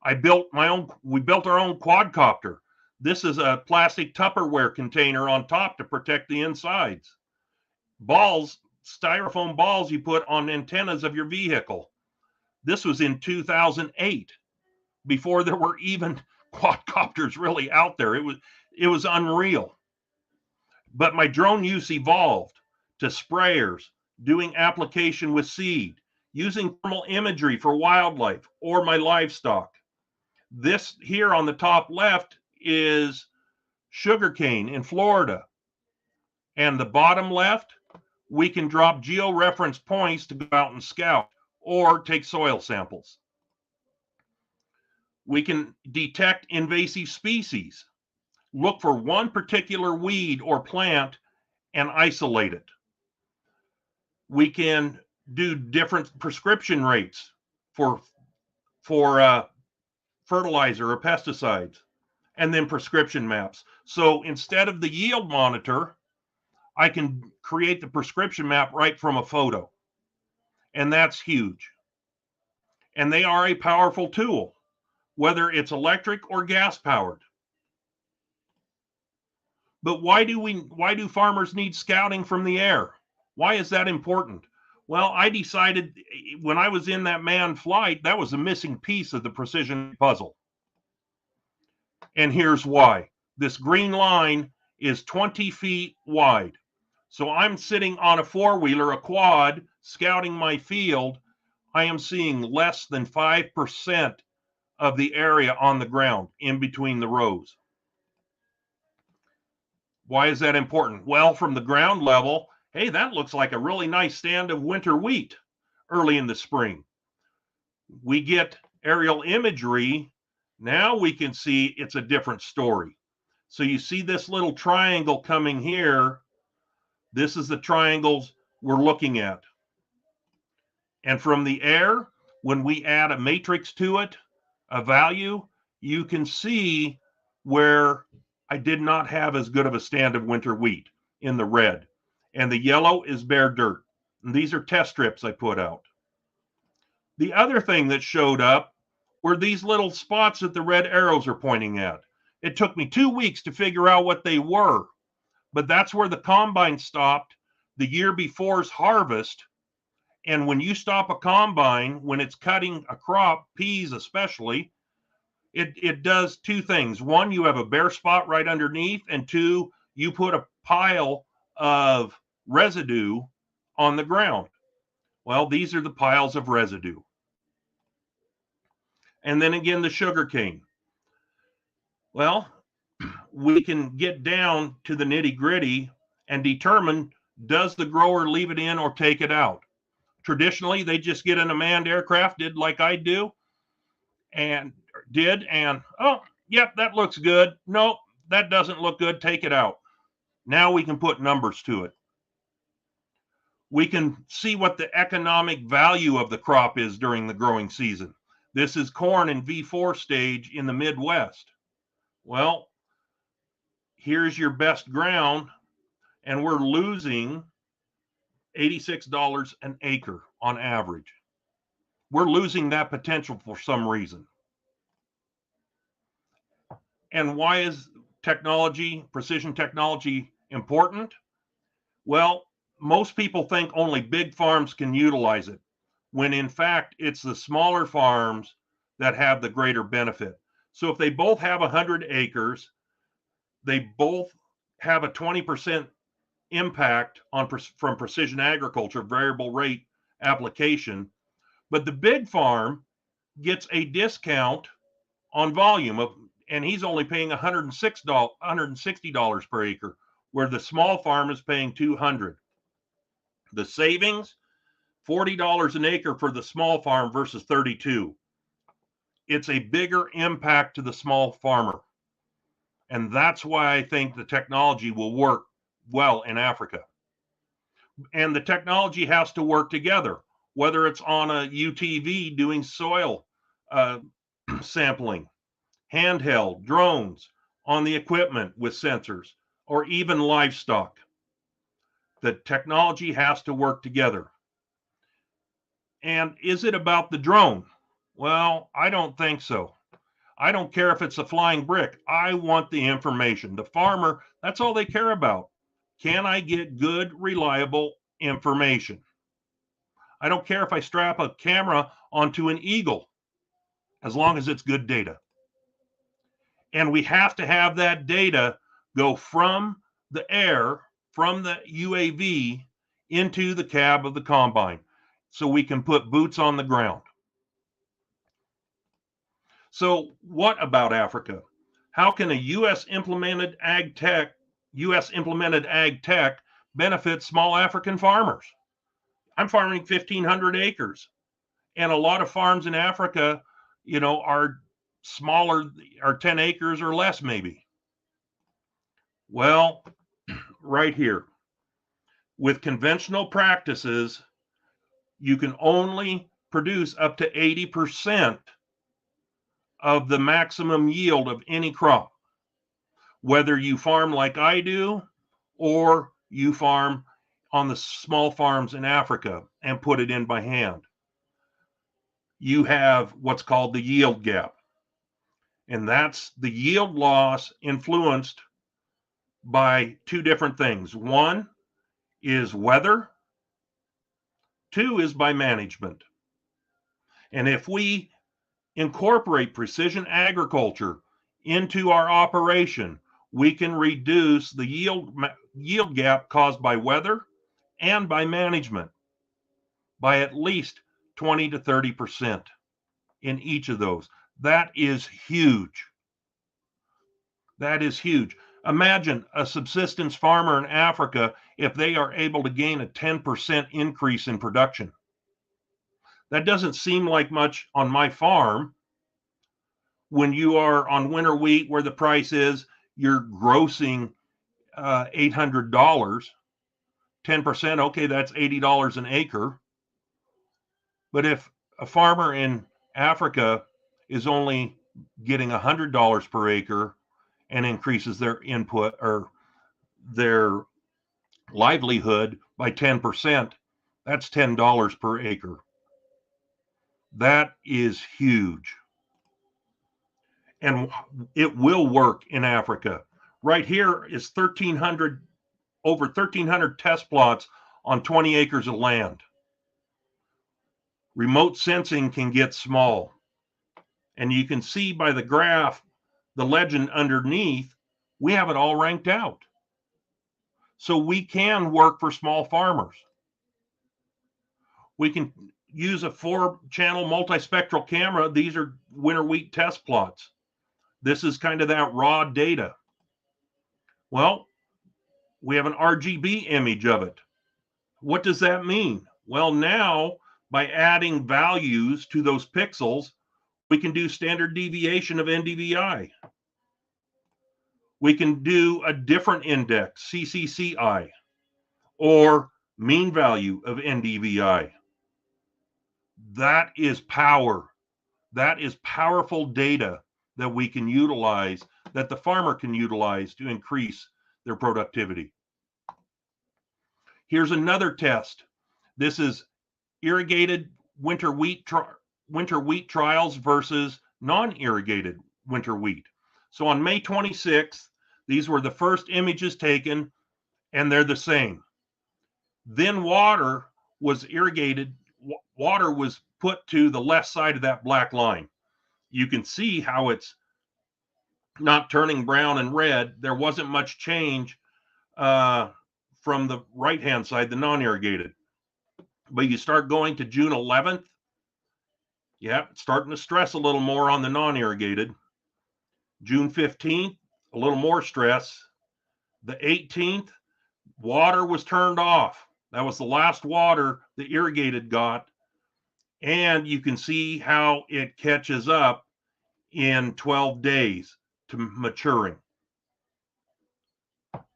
We built our own quadcopter. This is a plastic Tupperware container on top to protect the insides. Balls, styrofoam balls you put on antennas of your vehicle. This was in 2008, before there were even quadcopters really out there. It was unreal. But my drone use evolved to sprayers, doing application with seed, using thermal imagery for wildlife or my livestock. This here on the top left is sugarcane in Florida. And the bottom left, we can drop georeference points to go out and scout or take soil samples. We can detect invasive species, look for one particular weed or plant and isolate it. We can do different prescription rates for fertilizer or pesticides, and then prescription maps. So instead of the yield monitor, I can create the prescription map right from a photo. And that's huge. And they are a powerful tool, whether it's electric or gas powered. But why do farmers need scouting from the air? Why is that important? Well, I decided when I was in that manned flight, that was a missing piece of the precision puzzle. And here's why. This green line is 20 feet wide. So I'm sitting on a 4-wheeler, a quad, scouting my field. I am seeing less than 5% of the area on the ground in between the rows. Why is that important? Well, from the ground level, hey, that looks like a really nice stand of winter wheat early in the spring. We get aerial imagery. Now we can see it's a different story. So you see this little triangle coming here. This is the triangles we're looking at. And from the air, when we add a matrix to it, a value, you can see where I did not have as good of a stand of winter wheat in the red. And the yellow is bare dirt. And these are test strips I put out. The other thing that showed up were these little spots that the red arrows are pointing at. It took me 2 weeks to figure out what they were, but that's where the combine stopped the year before's harvest. And when you stop a combine, when it's cutting a crop, peas especially, it does 2 things. 1, you have a bare spot right underneath, and 2, you put a pile of residue on the ground. Well, these are the piles of residue. And then again, the sugar cane. Well, we can get down to the nitty gritty and determine, does the grower leave it in or take it out? Traditionally, they just get in a manned aircraft, did like I do, and oh, yep, that looks good. Nope, that doesn't look good, take it out. Now we can put numbers to it. We can see what the economic value of the crop is during the growing season. This is corn in V4 stage in the Midwest. Well, here's your best ground, and we're losing $86 an acre on average. We're losing that potential for some reason. And why is technology, precision technology, important? Well, most people think only big farms can utilize it, when in fact, it's the smaller farms that have the greater benefit. So if they both have 100 acres, they both have a 20% impact on from precision agriculture, variable rate application, but the big farm gets a discount on volume of, and he's only paying $160 per acre, where the small farm is paying $200. The savings, $40 an acre for the small farm versus 32. It's a bigger impact to the small farmer. And that's why I think the technology will work well in Africa. And the technology has to work together, whether it's on a UTV doing soil sampling, handheld, drones, on the equipment with sensors, or even livestock. The technology has to work together. And is it about the drone? Well, I don't think so. I don't care if it's a flying brick. I want the information. The farmer, that's all they care about. Can I get good, reliable information? I don't care if I strap a camera onto an eagle, as long as it's good data. And we have to have that data go from the air, from the UAV, into the cab of the combine, so we can put boots on the ground. So what about Africa? How can a U.S. implemented ag tech benefit small African farmers? I'm farming 1,500 acres, and a lot of farms in Africa, are smaller, are 10 acres or less maybe. Well, right here, with conventional practices, you can only produce up to 80% of the maximum yield of any crop, whether you farm like I do or you farm on the small farms in Africa and put it in by hand. You have what's called the yield gap, and that's the yield loss influenced by two different things. One is weather, two is by management. And if we incorporate precision agriculture into our operation, we can reduce the yield gap caused by weather and by management by at least 20 to 30% in each of those. That is huge. That is huge. Imagine a subsistence farmer in Africa if they are able to gain a 10% increase in production. That doesn't seem like much on my farm. When you are on winter wheat where the price is, you're grossing $800, 10%, okay, that's $80 an acre. But if a farmer in Africa is only getting $100 per acre and increases their input or their livelihood by 10%, that's $10 per acre. That is huge. And it will work in Africa. Right here is over 1,300 test plots on 20 acres of land. Remote sensing can get small. And you can see by the graph, the legend underneath, we have it all ranked out. So we can work for small farmers. We can use a 4-channel multispectral camera. These are winter wheat test plots. This is kind of that raw data. Well, we have an RGB image of it. What does that mean? Well, now by adding values to those pixels, we can do standard deviation of NDVI. We can do a different index, CCCI, or mean value of NDVI. That is power. That is powerful data that we can utilize, that the farmer can utilize to increase their productivity. Here's another test. This is irrigated winter wheat trials versus non-irrigated winter wheat. So on May 26th, these were the first images taken, and they're the same. Then water was irrigated, water was put to the left side of that black line. You can see how it's not turning brown and red. There wasn't much change from the right-hand side, the non-irrigated. But you start going to June 11th, yeah, it's starting to stress a little more on the non-irrigated. June 15th, a little more stress. The 18th, water was turned off. That was the last water the irrigated got. And you can see how it catches up in 12 days to maturing.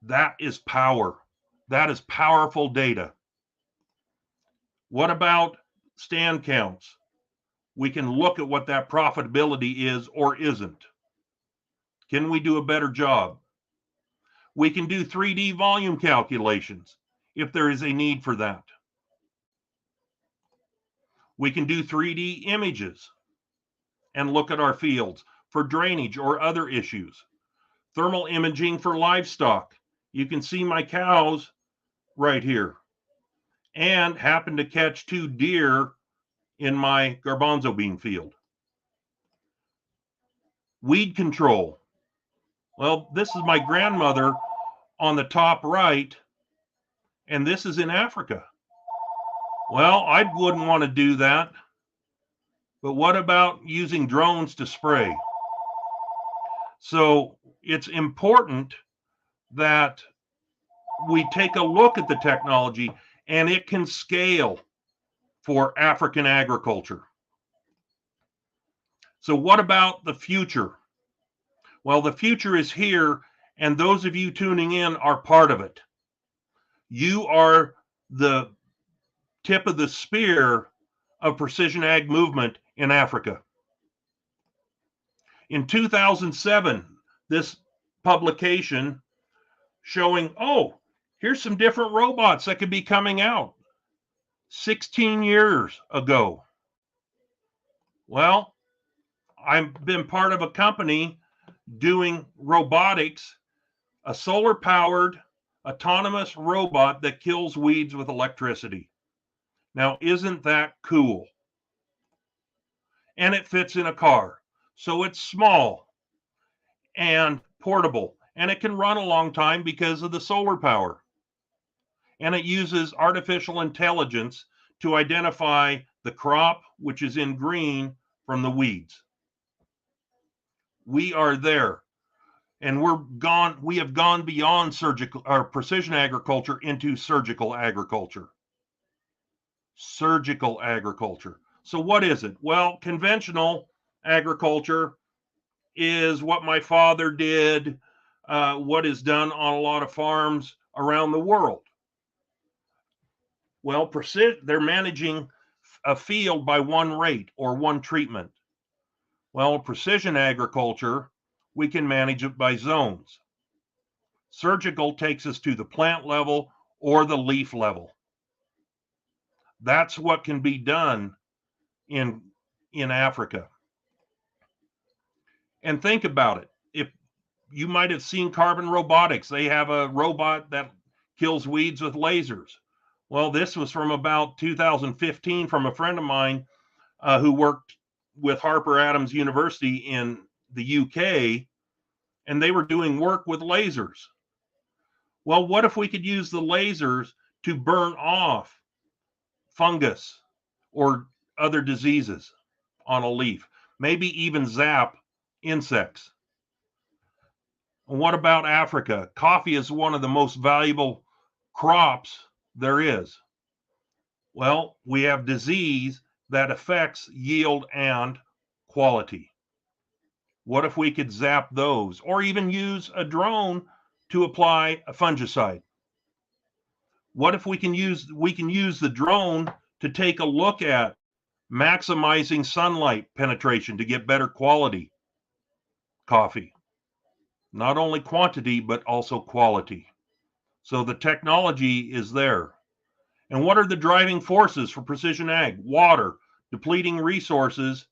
That is power. That is powerful data. What about stand counts? We can look at what that profitability is or isn't. Can we do a better job? We can do 3D volume calculations if there is a need for that. We can do 3D images and look at our fields for drainage or other issues. Thermal imaging for livestock. You can see my cows right here, and happen to catch 2 deer in my garbanzo bean field. Weed control. Well, this is my grandmother on the top right, and this is in Africa. Well, I wouldn't want to do that. But what about using drones to spray? So it's important that we take a look at the technology, and it can scale for African agriculture. So what about the future? Well, the future is here, and those of you tuning in are part of it. You are the tip of the spear of precision ag movement in Africa. In 2007, this publication showing, oh, here's some different robots that could be coming out 16 years ago. Well, I've been part of a company doing robotics, a solar-powered autonomous robot that kills weeds with electricity. Now, isn't that cool? And it fits in a car. So it's small and portable, and it can run a long time because of the solar power. And it uses artificial intelligence to identify the crop, which is in green, from the weeds. We are there, and we have gone beyond surgical or precision agriculture into surgical agriculture. Surgical agriculture. So what is it? Well, conventional agriculture is what my father did, what is done on a lot of farms around the world. Well, they're managing a field by one rate or one treatment. Well, precision agriculture, we can manage it by zones. Surgical takes us to the plant level or the leaf level. That's what can be done in Africa. And think about it. If you might have seen Carbon Robotics, they have a robot that kills weeds with lasers. Well, this was from about 2015 from a friend of mine who worked with Harper Adams University in the UK, and they were doing work with lasers. Well, what if we could use the lasers to burn off fungus or other diseases on a leaf, maybe even zap insects? And what about Africa? Coffee is one of the most valuable crops there is. Well, we have disease that affects yield and quality. What if we could zap those, or even use a drone to apply a fungicide? What if we can use the drone to take a look at maximizing sunlight penetration to get better quality coffee? Not only quantity, but also quality. So the technology is there. And what are the driving forces for precision ag? Water, depleting resources,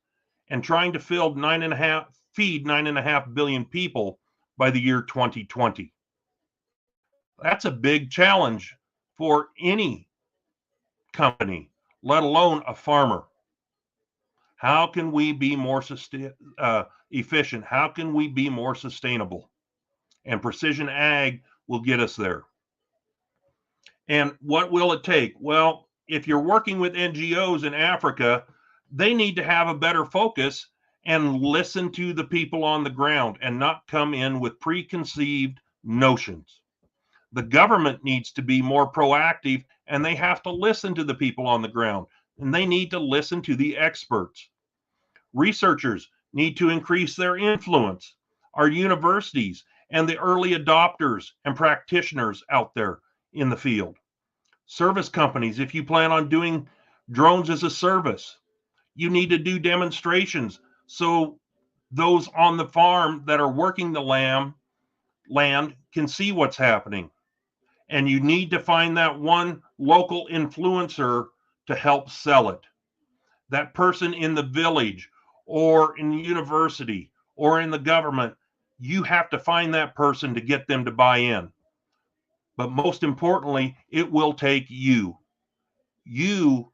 and trying to feed 9.5 billion people by the year 2020. That's a big challenge for any company, let alone a farmer. How can we be more efficient? How can we be more sustainable? And precision ag will get us there. And what will it take? Well, if you're working with NGOs in Africa, they need to have a better focus and listen to the people on the ground and not come in with preconceived notions. The government needs to be more proactive, and they have to listen to the people on the ground, and they need to listen to the experts. Researchers need to increase their influence. Our universities and the early adopters and practitioners out there in the field. Service companies, if you plan on doing drones as a service, you need to do demonstrations so those on the farm that are working the land can see what's happening. And you need to find that one local influencer to help sell it. That person in the village or in the university or in the government, you have to find that person to get them to buy in. But most importantly, it will take you. You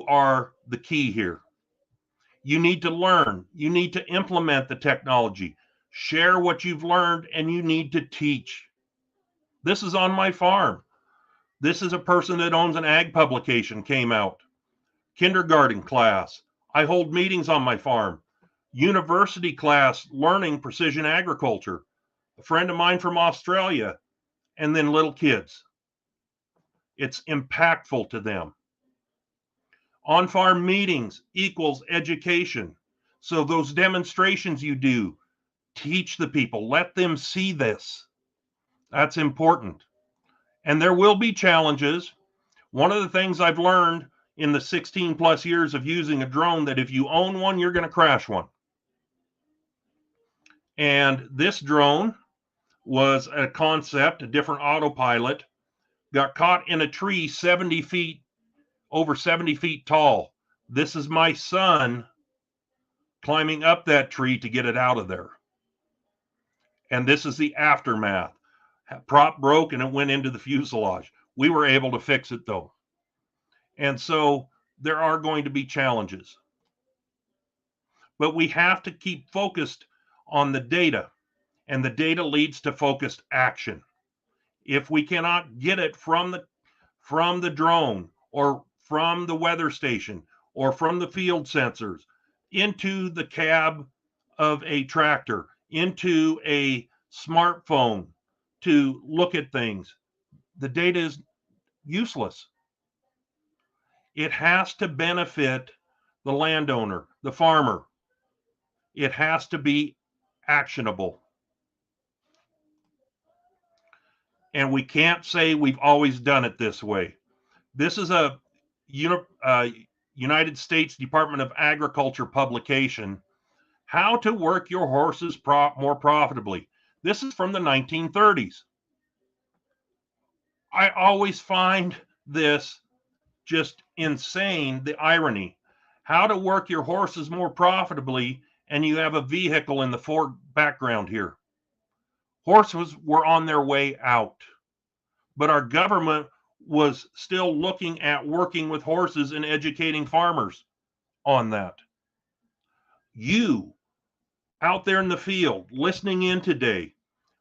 are the key here. You need to learn. You need to implement the technology. Share what you've learned, and you need to teach. This is on my farm. This is a person that owns an ag publication, came out. Kindergarten class. I hold meetings on my farm. University class learning precision agriculture. A friend of mine from Australia, and then little kids. It's impactful to them. On-farm meetings equals education. So those demonstrations you do, teach the people, let them see this. That's important. And there will be challenges. One of the things I've learned in the 16 plus years of using a drone, that if you own one, you're going to crash one. And this drone was a concept, a different autopilot, got caught in a tree over 70 feet tall. This is my son climbing up that tree to get it out of there. And this is the aftermath. Prop broke and it went into the fuselage. We were able to fix it though. And so there are going to be challenges. But we have to keep focused on the data, and the data leads to focused action. If we cannot get it from the drone or from the weather station or from the field sensors into the cab of a tractor, into a smartphone to look at things, the data is useless. It has to benefit the landowner, the farmer. It has to be actionable. And we can't say we've always done it this way. This is a United States Department of Agriculture publication, How to Work Your Horses More Profitably. This is from the 1930s. I always find this just insane, the irony. How to work your horses more profitably, and you have a vehicle in the background here. Horses were on their way out, but our government was still looking at working with horses and educating farmers on that. You out there in the field listening in today,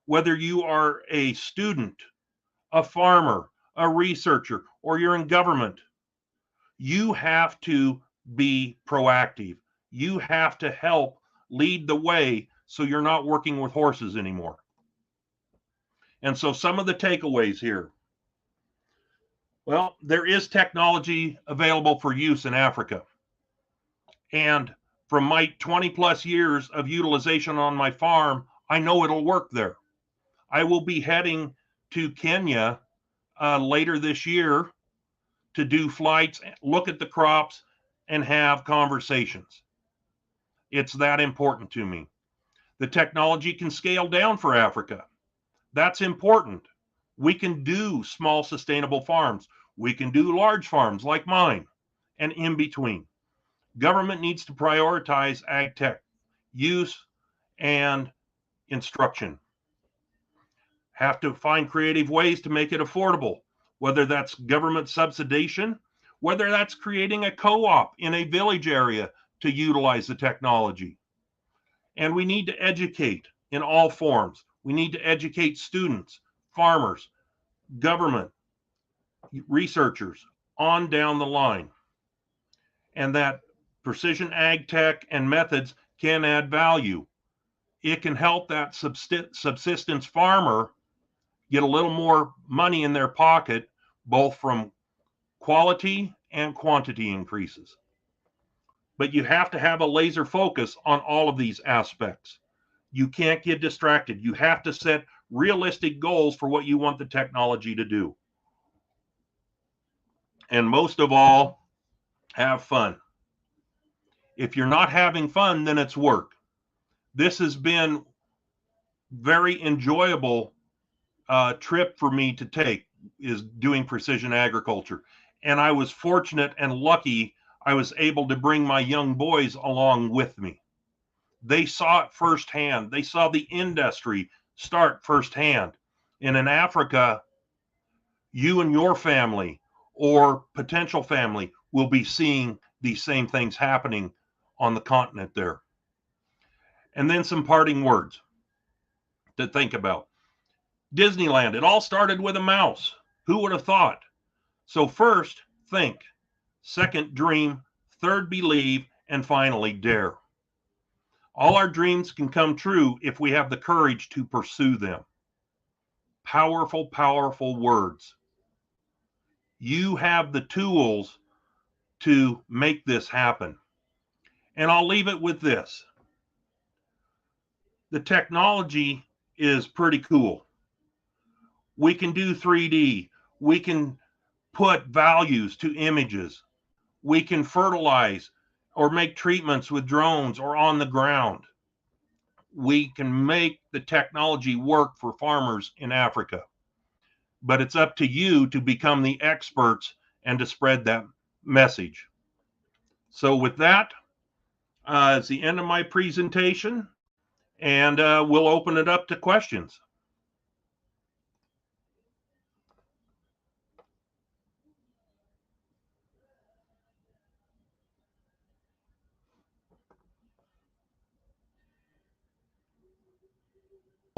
whether you are a student, a farmer, a researcher, or you're in government, you have to be proactive. You have to help lead the way so you're not working with horses anymore. And so some of the takeaways here. Well, there is technology available for use in Africa. And from my 20 plus years of utilization on my farm, I know it'll work there. I will be heading to Kenya later this year to do flights, look at the crops, and have conversations. It's that important to me. The technology can scale down for Africa. That's important. We can do small sustainable farms. We can do large farms like mine. and in between. Government needs to prioritize ag tech use and instruction. Have to find creative ways to make it affordable, whether that's government subsidization, whether that's creating a co-op in a village area to utilize the technology. And we need to educate in all forms. We need to educate students, farmers, government, researchers, on down the line. And that precision ag tech and methods can add value. It can help that subsistence farmer get a little more money in their pocket, both from quality and quantity increases. But you have to have a laser focus on all of these aspects. You can't get distracted. You have to set realistic goals for what you want the technology to do. And most of all, have fun. If you're not having fun, then it's work. This has been very enjoyable trip for me to take, is doing precision agriculture. And I was fortunate and lucky I was able to bring my young boys along with me. They saw it firsthand. They saw the industry start firsthand. And in Africa, you and your family or potential family will be seeing these same things happening on the continent there. And then some parting words to think about. Disneyland, it all started with a mouse. Who would have thought? So first, think. Second, dream. Third, believe. And finally, dare. All our dreams can come true if we have the courage to pursue them. Powerful, powerful words. You have the tools to make this happen. And I'll leave it with this. The technology is pretty cool. We can do 3D. We can put values to images. We can fertilize or make treatments with drones or on the ground. We can make the technology work for farmers in Africa. But it's up to you to become the experts and to spread that message. So with that, it's the end of my presentation, and we'll open it up to questions.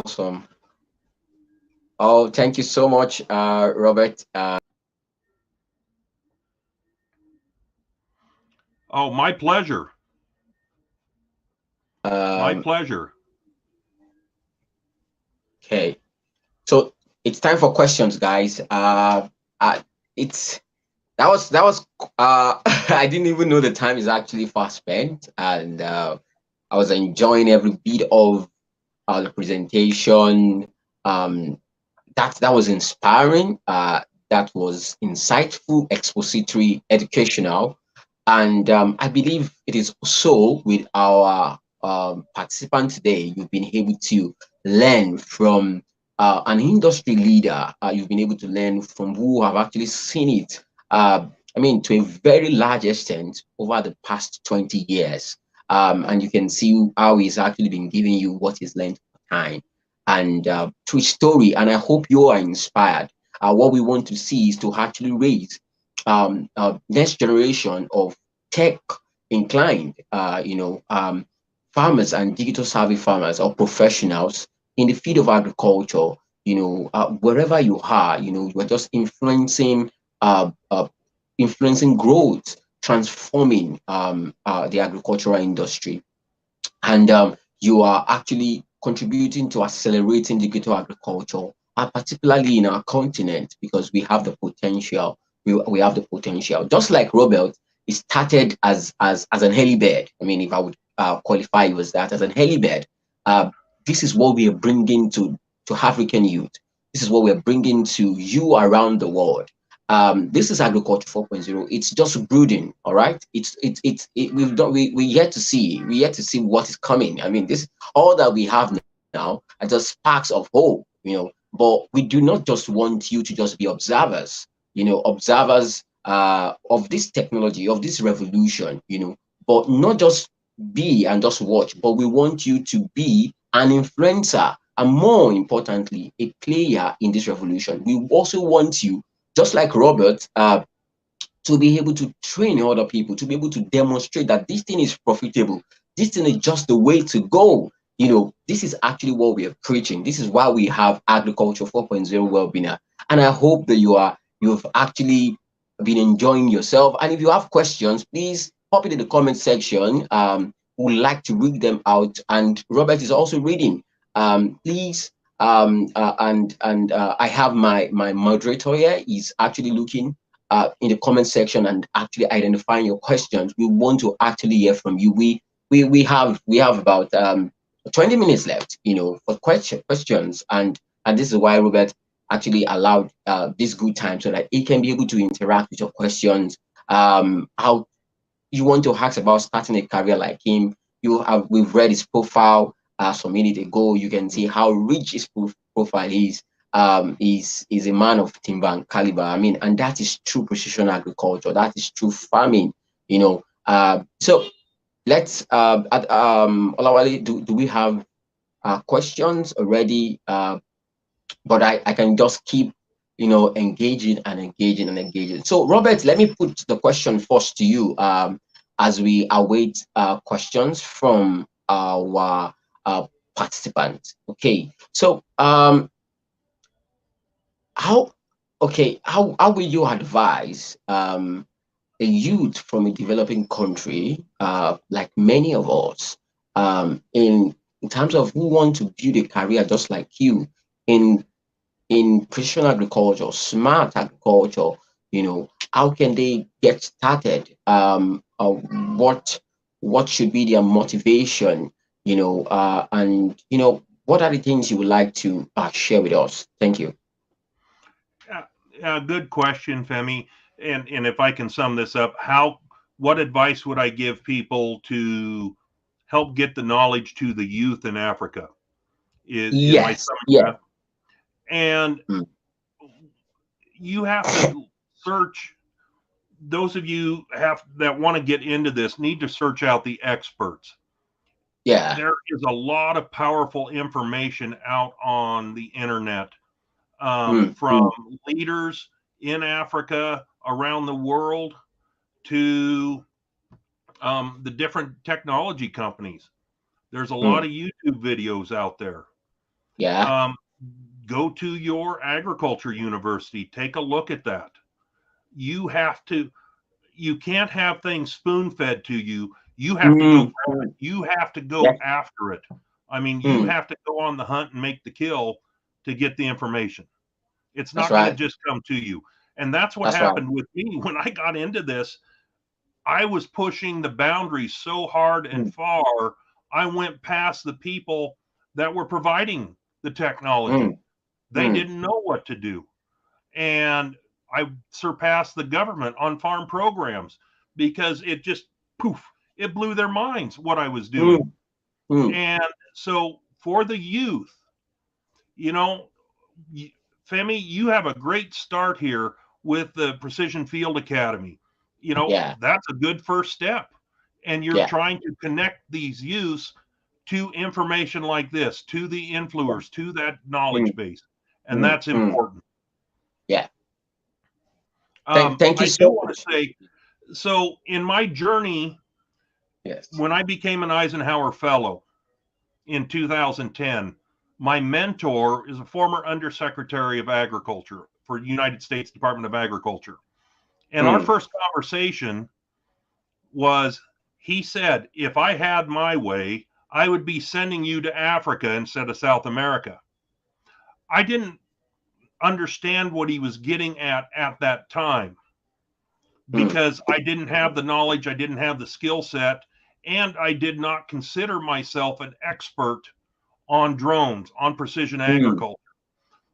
Awesome. Oh, thank you so much, Robert. Oh, my pleasure. My Um, pleasure. okay, so it's time for questions, guys. It's that was I didn't even know the time is actually fast spent, and I was enjoying every bit of the presentation. That was inspiring. That was insightful, expository, educational, and I believe it is so with our participant today. You've been able to learn from an industry leader. You've been able to learn from who have actually seen it. I mean, to a very large extent over the past 20 years. And you can see how he's actually been giving you what he's learned over time and through story. And I hope you are inspired. What we want to see is to actually raise next generation of tech inclined, farmers and digital savvy farmers or professionals in the field of agriculture. Wherever you are, you are just uh, uh, influencing growth, transforming the agricultural industry, and you are actually contributing to accelerating digital agriculture, particularly in our continent, because we have the potential. We have the potential. Just like Robert, it started as an early bird. I mean, if I would qualify it as that, as an early bird. This is what we are bringing to African youth. This is what we're bringing to you around the world. This is agriculture 4.0. It's just brooding, all right. We've done. We yet to see. We yet to see what is coming. I mean, this all that we have now are just sparks of hope. But we do not just want you to just be observers. Observers of this technology, of this revolution, but not just be and just watch, but we want you to be an influencer, and more importantly, a player in this revolution. We also want you, just like Robert, to be able to train other people, to be able to demonstrate that this thing is profitable. This thing is just the way to go. This is actually what we are preaching. This is why we have Agriculture 4.0 webinar. And I hope that you've actually been enjoying yourself. And if you have questions, please pop it in the comment section. We'd like to read them out. And Robert is also reading. Please, I have my moderator here. He's actually looking in the comment section and actually identifying your questions. We want to actually hear from you. We have about 20 minutes left, for questions, and this is why Robert actually allowed this good time so that he can be able to interact with your questions. How you want to ask about starting a career like him? We've read his profile some minute ago. You can see how rich his profile is. Is a man of timber and caliber. I mean, and that is true precision agriculture. That is true farming. So let's Olawale, do we have questions already? But I can just keep engaging and engaging and engaging. So Robert, let me put the question first to you as we await questions from our participants. Okay, so how will you advise a youth from a developing country, like many of us, in terms of who want to build a career just like you in precision agriculture, smart agriculture? How can they get started? What should be their motivation? And what are the things you would like to share with us? Thank you. Good question, Femi. And if I can sum this up, what advice would I give people to help get the knowledge to the youth in Africa? Am I summing that? And you have to search. Those of you that want to get into this need to search out the experts. Yeah, there is a lot of powerful information out on the internet. From leaders in Africa, around the world, to the different technology companies. There's a lot of YouTube videos out there. Yeah. Go to your agriculture university, take a look at that. You can't have things spoon-fed to you. You have to go grab it. You have to go after it. I mean, you have to go on the hunt and make the kill to get the information. It's not going to just come to you. And that's what happened with me. When I got into this, I was pushing the boundaries so hard and far, I went past the people that were providing the technology. They didn't know what to do. And I surpassed the government on farm programs because it just, it blew their minds what I was doing. And so for the youth, Femi, you have a great start here with the Precision Field Academy. That's a good first step. And you're trying to connect these youths to information like this, to the influencers, to that knowledge base. And that's important. Yeah. Thank you so much. I do want to say, so in my journey, when I became an Eisenhower Fellow in 2010, my mentor is a former Undersecretary of Agriculture for United States Department of Agriculture. And our first conversation was, he said, if I had my way, I would be sending you to Africa instead of South America. I didn't understand what he was getting at that time because I didn't have the knowledge, I didn't have the skill set, and I did not consider myself an expert on drones, on precision agriculture.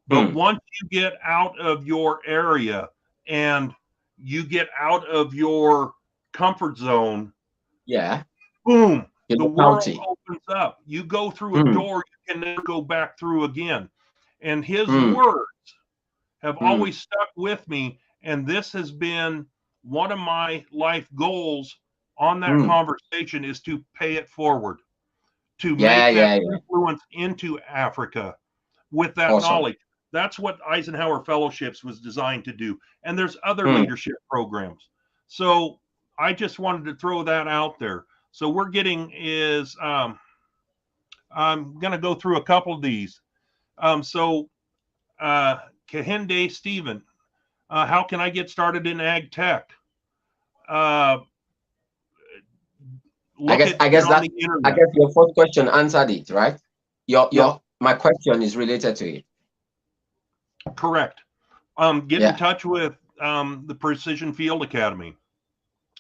But once you get out of your area and you get out of your comfort zone, boom, the world opens up. You go through a door you can never go back through again. And his words have always stuck with me. And this has been one of my life goals on that conversation is to pay it forward, to Yeah, make that yeah, yeah. influence into Africa with that Awesome. knowledge. That's what Eisenhower Fellowships was designed to do. And there's other Mm. leadership programs. So I just wanted to throw that out there. So we're getting is I'm going to go through a couple of these. Kehinde Stephen, how can I get started in ag tech? I Look guess at I get guess on that the I internet. guess your first question answered it, right? Yeah, Your my question is related to it. correct. Get in Yeah. touch with the Precision Field Academy.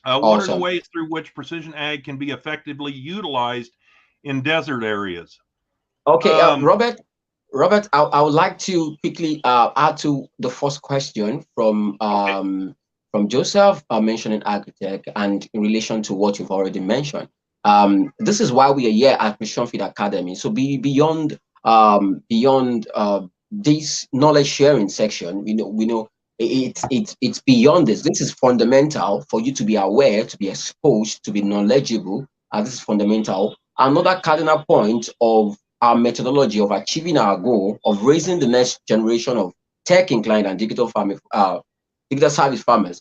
What are the Awesome. ways through which precision ag can be effectively utilized in desert areas? Okay, Um, Robert, I would like to quickly add to the first question okay, from Joseph mentioning agritech and in relation to what you've already mentioned. This is why we are here at Mission Feed Academy. So beyond this knowledge sharing section, we know it's beyond this. This is fundamental for you to be aware, to be exposed, to be knowledgeable. This is fundamental. Another cardinal point of our methodology of achieving our goal of raising the next generation of tech inclined and digital service farmers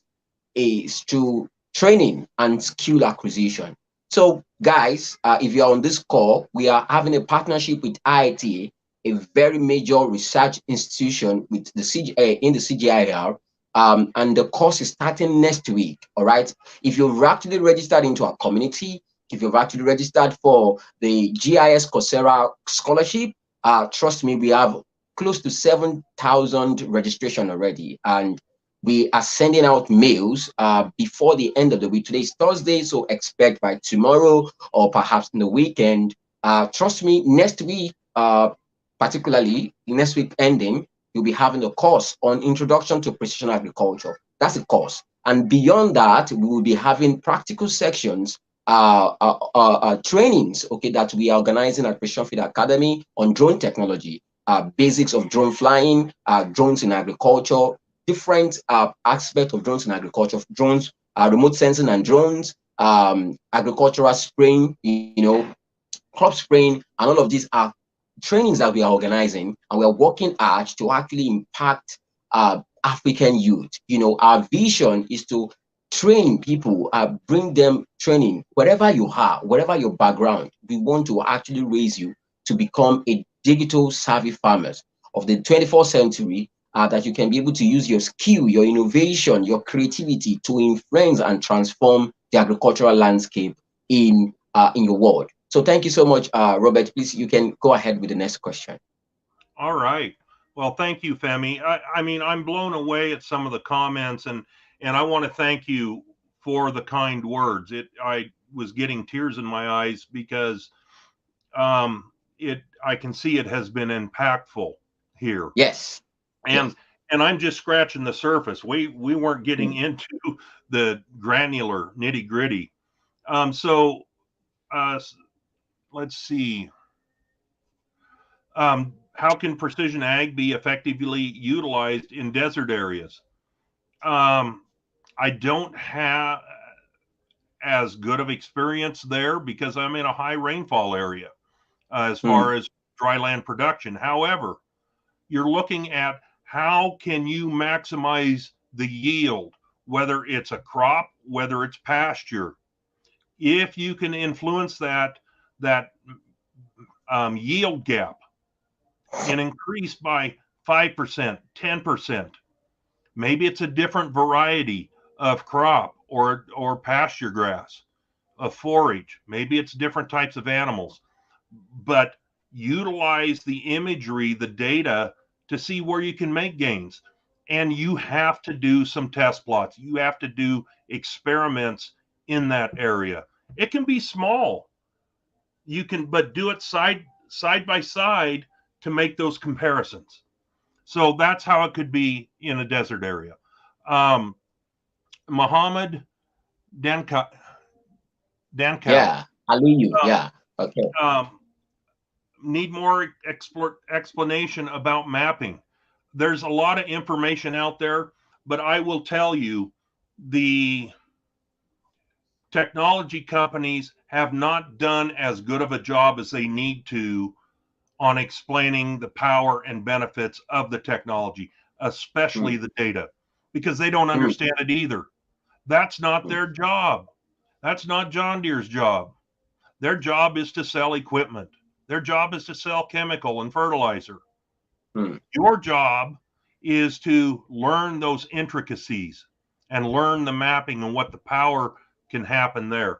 is through training and skill acquisition. So, guys, if you are on this call, we are having a partnership with IITA, a very major research institution with the in the CGIR. And the course is starting next week. All right. If you've actually registered into our community, if you've actually registered for the GIS Coursera scholarship, trust me, we have close to 7,000 registration already. And we are sending out mails before the end of the week. Today is Thursday, so expect by tomorrow or perhaps in the weekend. Trust me, next week, particularly next week ending, you'll be having a course on Introduction to Precision Agriculture. That's a course. And beyond that, we will be having practical sections, trainings, okay, that we are organizing at Precision Feed Academy on drone technology, basics of drone flying, drones in agriculture, different aspects of drones in agriculture, drones, remote sensing and drones, agricultural spraying, crop spraying, and all of these are trainings that we are organizing, and we are working hard to actually impact African youth. Our vision is to train people, bring them training wherever you are, wherever your background. We want to actually raise you to become a digital savvy farmers of the 21st century, that you can be able to use your skill, your innovation, your creativity to influence and transform the agricultural landscape in your world. So thank you so much, Robert. Please, you can go ahead with the next question. all right. Well, thank you, Femi. I mean, I'm blown away at some of the comments, and I want to thank you for the kind words. I was getting tears in my eyes because I can see it has been impactful here. Yes. and Yes. and I'm just scratching the surface. We weren't getting Mm. into the granular nitty gritty. So uh, let's see. How can precision ag be effectively utilized in desert areas? I don't have as good of experience there because I'm in a high rainfall area as Mm. far as dry land production. However, you're looking at how can you maximize the yield, whether it's a crop, whether it's pasture. If you can influence that yield gap and increase by 5%, 10%, maybe it's a different variety of crop or pasture grass, of forage. Maybe it's different types of animals, but utilize the imagery, the data to see where you can make gains. And you have to do some test plots. You have to do experiments in that area. It can be small. But do it side by side to make those comparisons. So that's how it could be in a desert area. Um, Muhammad Danka, Dankow, Yeah. Aliyu. Yeah. Okay. um, need more explanation about mapping. There's a lot of information out there, but I will tell you the technology companies have not done as good of a job as they need to on explaining the power and benefits of the technology, especially the data, because they don't understand it either. That's not their job. That's not John Deere's job. Their job is to sell equipment. Their job is to sell chemical and fertilizer. Your job is to learn those intricacies and learn the mapping and what the power can happen there.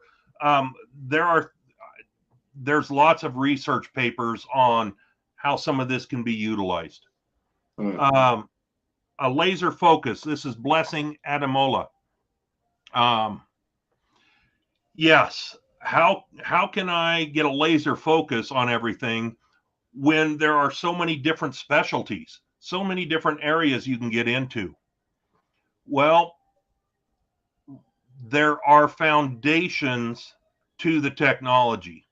There's lots of research papers on how some of this can be utilized. A laser focus. This is Blessing Adamola. Yes. How can I get a laser focus on everything when there are so many different specialties, so many different areas you can get into? Well, there are foundations to the technology.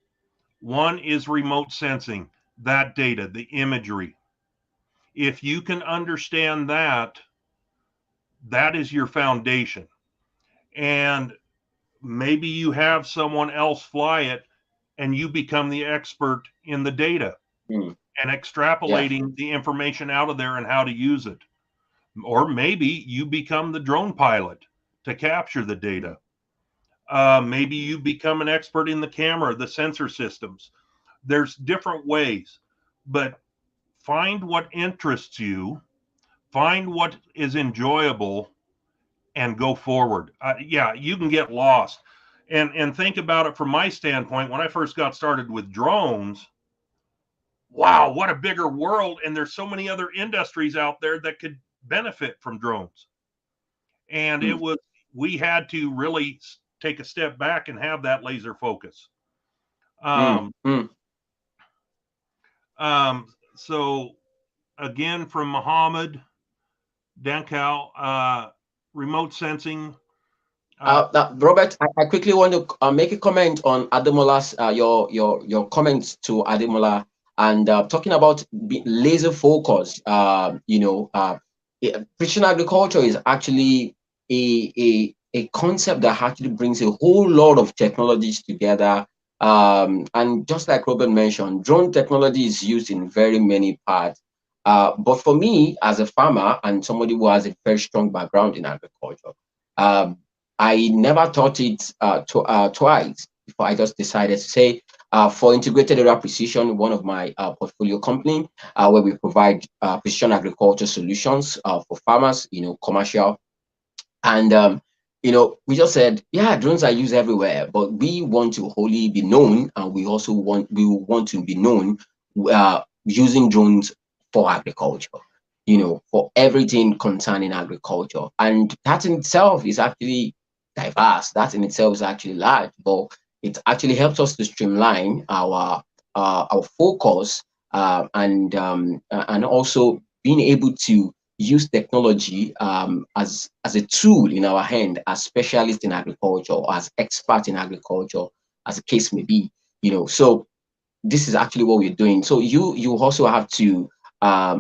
One is remote sensing, that data, the imagery. If you can understand that, that is your foundation. And maybe you have someone else fly it and you become the expert in the data and extrapolating the information out of there and how to use it. Or maybe you become the drone pilot to capture the data. Maybe you become an expert in the camera, the sensor systems. There's different ways, but find what interests you, find what is enjoyable, and go forward. Yeah, you can get lost. And think about it from my standpoint. When I first got started with drones, wow, what a bigger world. And there's so many other industries out there that could benefit from drones. And we had to really take a step back and have that laser focus. So again, from Muhammad Dankal, remote sensing. Robert, I quickly want to make a comment on Ademola's your comments to Ademola, and talking about laser focus. Precision agriculture is actually a concept that actually brings a whole lot of technologies together. And just like Robert mentioned, drone technology is used in very many parts. But for me, as a farmer and somebody who has a very strong background in agriculture, I never thought it twice before I just decided to say, for integrated area precision, one of my portfolio company, where we provide precision agriculture solutions for farmers, commercial. And, we just said, yeah, drones are used everywhere, but we want to wholly be known, and we want to be known using drones for agriculture, for everything concerning agriculture. And that in itself is actually diverse. That in itself is actually large, but it actually helps us to streamline our focus, and also being able to use technology as a tool in our hand, as specialists in agriculture, or as experts in agriculture, as the case may be. So this is actually what we're doing. So you also have to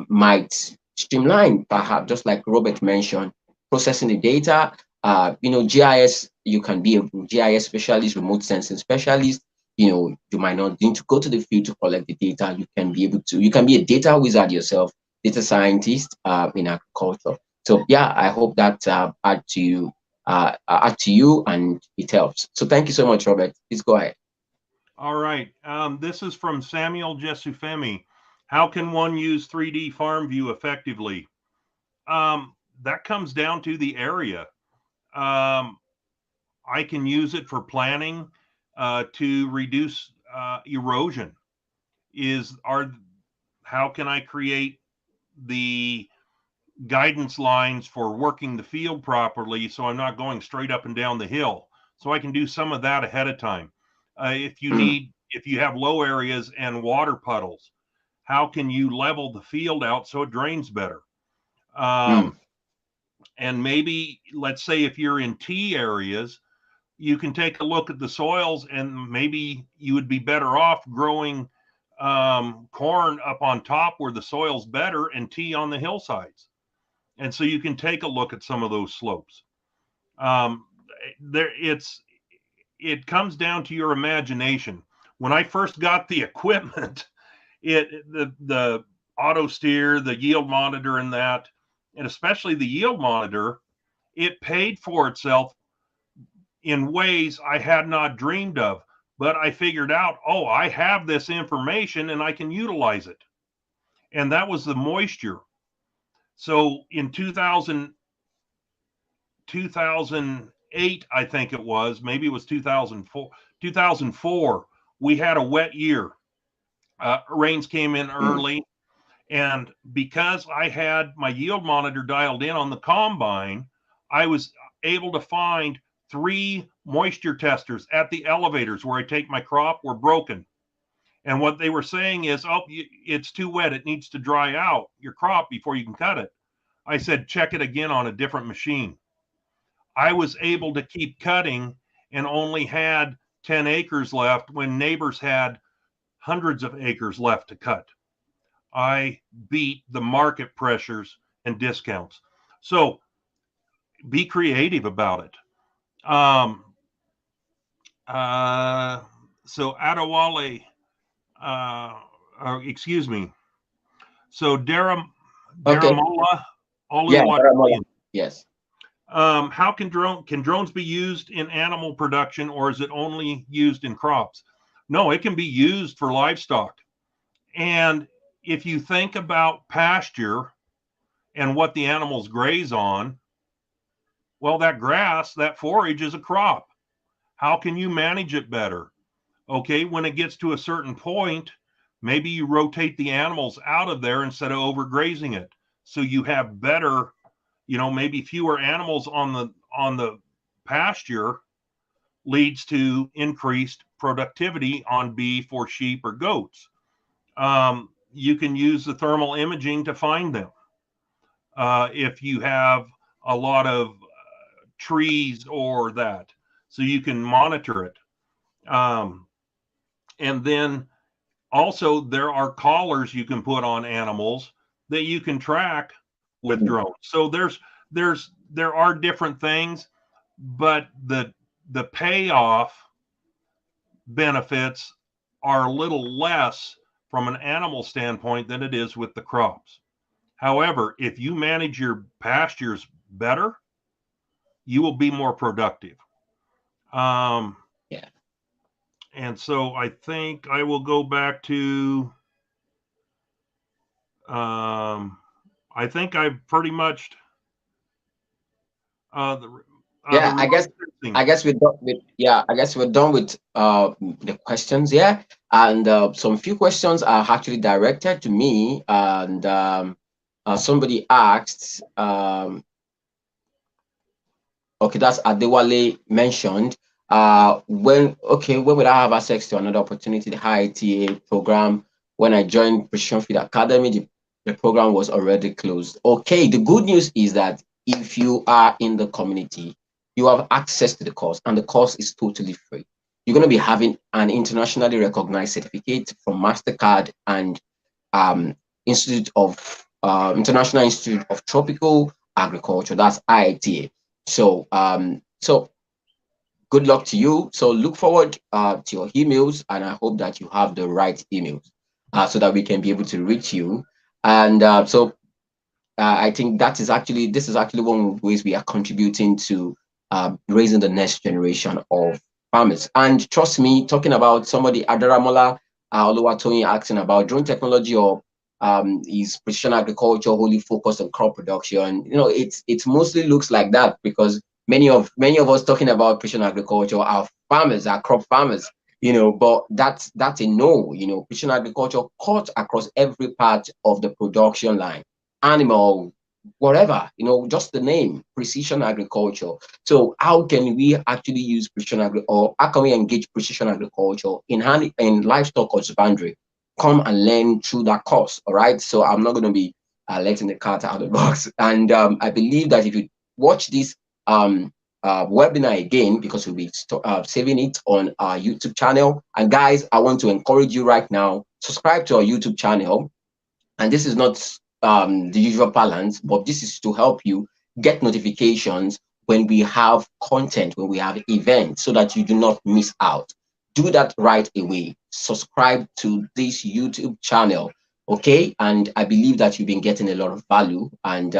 might streamline, perhaps, just like Robert mentioned, processing the data. GIS, you can be a GIS specialist, remote sensing specialist. You might not need to go to the field to collect the data. You can be a data wizard yourself, data scientist in agriculture. So yeah, I hope that add to you and it helps. So thank you so much, Robert. Please go ahead. All right. This is from Samuel Jesufemi. How can one use 3D farm view effectively? That comes down to the area. I can use it for planning to reduce erosion. How can I create the guidance lines for working the field properly so I'm not going straight up and down the hill? So I can do some of that ahead of time. If you have low areas and water puddles, how can you level the field out so it drains better? And maybe, let's say, if you're in T areas, you can take a look at the soils, and maybe you would be better off growing corn up on top where the soil's better and tea on the hillsides. And so you can take a look at some of those slopes. It comes down to your imagination. When I first got the equipment, the auto steer, the yield monitor, and especially the yield monitor, it paid for itself in ways I had not dreamed of. But I figured out, oh, I have this information and I can utilize it. And that was the moisture. So in 2008, I think it was, maybe it was 2004, we had a wet year. Rains came in early. And because I had my yield monitor dialed in on the combine, I was able to find 3 moisture testers at the elevators where I take my crop were broken. And what they were saying is, oh, it's too wet. It needs to dry out your crop before you can cut it. I said, check it again on a different machine. I was able to keep cutting and only had 10 acres left when neighbors had hundreds of acres left to cut. I beat the market pressures and discounts. So be creative about it. So Adewale, excuse me. So Daramola Yeah, yes. How can drones be used in animal production, or is it only used in crops? No, it can be used for livestock. And if you think about pasture and what the animals graze on, well, that grass, that forage is a crop. How can you manage it better? Okay, when it gets to a certain point, maybe you rotate the animals out of there instead of overgrazing it. So you have better, maybe fewer animals on the pasture leads to increased productivity on beef or sheep or goats. You can use the thermal imaging to find them. If you have a lot of trees or that, so you can monitor it. And then also there are collars you can put on animals that you can track with drones. So there are different things, but the payoff benefits are a little less from an animal standpoint than it is with the crops. However, if you manage your pastures better, you will be more productive. Yeah. And so I think I will go back to, I think I've pretty much, Yeah, I guess we're done with, I guess we're done with the questions. Yeah, and some few questions are actually directed to me, and somebody asked, okay, that's Adewale mentioned. When will I have access to another opportunity, the high ITA program? When I joined Precision Feed Academy, the program was already closed. Okay, the good news is that if you are in the community, you have access to the course, and the course is totally free. You're going to be having an internationally recognized certificate from MasterCard and International Institute of Tropical Agriculture. That's IITA. So good luck to you. So look forward to your emails, and I hope that you have the right emails so that we can be able to reach you. And I think this is actually one of the ways we are contributing to raising the next generation of farmers. And trust me, talking about somebody, Adaramola Oluwatoyin, asking about drone technology or is precision agriculture wholly focused on crop production? It mostly looks like that, because many of us talking about precision agriculture are farmers, are crop farmers, but that's a no. Precision agriculture cuts across every part of the production line, animal, whatever, just the name, precision agriculture. So how can we actually use or how can we engage precision agriculture in livestock husbandry? Come and learn through that course. All right, so I'm not going to be letting the cat out of the box. And I believe that if you watch this webinar again, because we'll be saving it on our YouTube channel. And guys, I want to encourage you right now, subscribe to our YouTube channel. And this is not the usual balance, but this is to help you get notifications when we have content, when we have events, so that you do not miss out. Do that right away. Subscribe to this YouTube channel, okay? And I believe that you've been getting a lot of value, and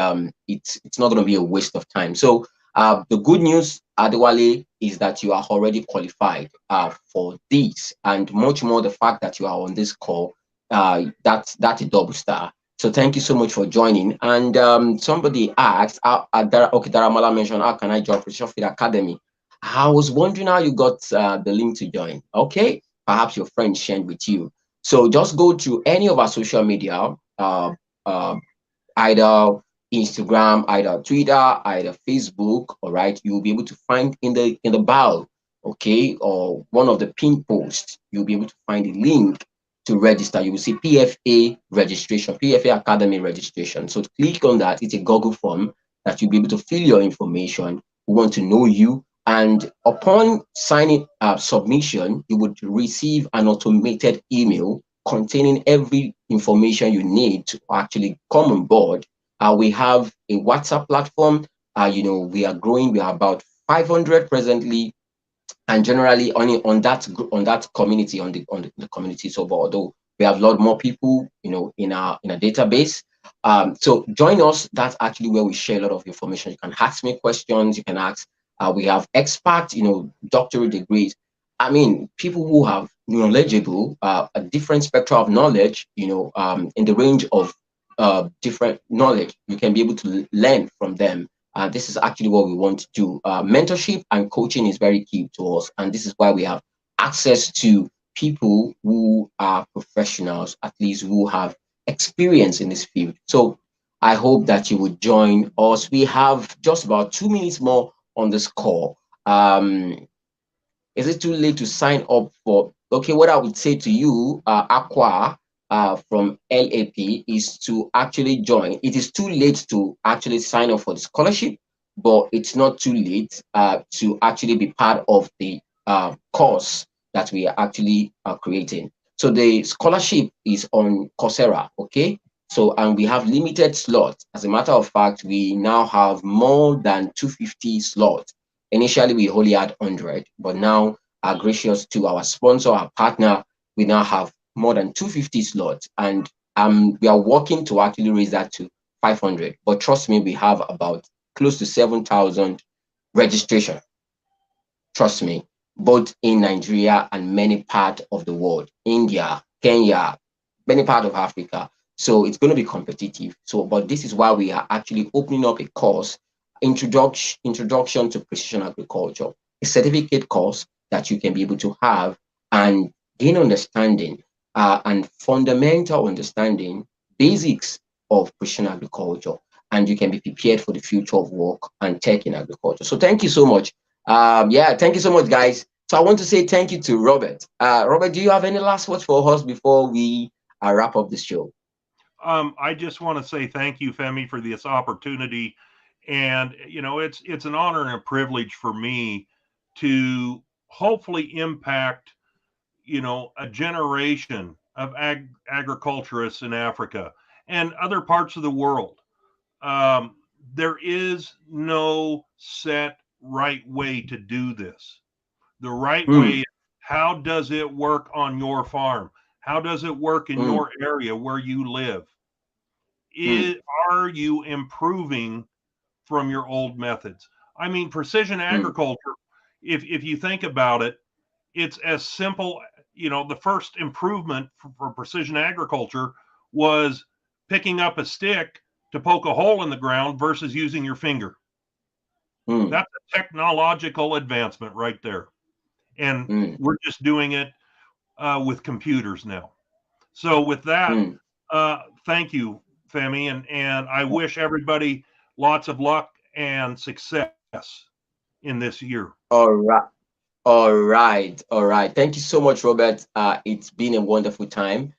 it's not going to be a waste of time. So the good news, Adewale, is that you are already qualified for this, and much more the fact that you are on this call. That's a double star. So thank you so much for joining. And somebody asked, okay, Daramala mentioned, how can I join Precision Field Academy? I was wondering how you got the link to join. Okay, perhaps your friend shared with you. So just go to any of our social media, uh, either Instagram, either Twitter, either Facebook. All right, you will be able to find in the bio, okay, or one of the pin posts. You'll be able to find the link to register. You will see PFA registration, PFA Academy registration. So click on that. It's a Google form that you'll be able to fill your information. We want to know you. And upon signing submission, you would receive an automated email containing every information you need to actually come on board. We have a WhatsApp platform. We are growing. We are about 500 presently, and generally only on that community, on the community. So, but although we have a lot more people, in our database. So join us. That's actually where we share a lot of information. You can ask me questions. You can ask. We have experts, doctorate degrees. I mean, people who have knowledgeable, a different spectrum of knowledge, in the range of different knowledge. You can be able to learn from them. This is actually what we want to do. Mentorship and coaching is very key to us, and this is why we have access to people who are professionals, at least who have experience in this field. So I hope that you would join us. We have just about 2 minutes more on this call. Is it too late to sign up for? Okay, what I would say to you, Aqua, from LAP, is to actually join. It is too late to actually sign up for the scholarship, but it's not too late to actually be part of the course that we are actually creating. So the scholarship is on Coursera, okay? So, and we have limited slots. As a matter of fact, we now have more than 250 slots. Initially, we only had 100, but now, gracious to our sponsor, our partner, we now have more than 250 slots, and we are working to actually raise that to 500. But trust me, we have about close to 7,000 registration. Trust me, both in Nigeria and many parts of the world, India, Kenya, many parts of Africa. So it's going to be competitive. So, but this is why we are actually opening up a course, introduction to precision agriculture, a certificate course that you can be able to have and gain understanding and fundamental understanding, basics of precision agriculture, and you can be prepared for the future of work and tech in agriculture. So thank you so much. Thank you so much, guys. So I want to say thank you to Robert. Robert, do you have any last words for us before we wrap up this show? I just want to say thank you, Femi, for this opportunity. And, it's an honor and a privilege for me to hopefully impact, a generation of agriculturists in Africa and other parts of the world. There is no set right way to do this. The right way, how does it work on your farm? How does it work in your area where you live? Are you improving from your old methods? I mean, precision agriculture, if you think about it, it's as simple, the first improvement for precision agriculture was picking up a stick to poke a hole in the ground versus using your finger. That's a technological advancement right there. And we're just doing it with computers now. So with that, thank you, Femi, and I wish everybody lots of luck and success in this year. All right. Thank you so much, Robert. It's been a wonderful time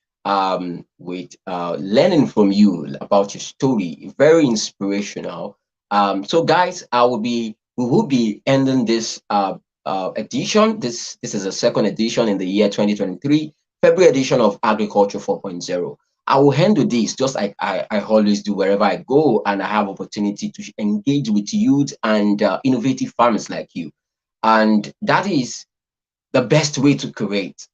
with learning from you about your story. Very inspirational. So guys, we will be ending this edition. This is a second edition in the year 2023, February edition of Agriculture 4.0. I will handle this just like I always do wherever I go, and I have opportunity to engage with youth and innovative farmers like you. And that is the best way to create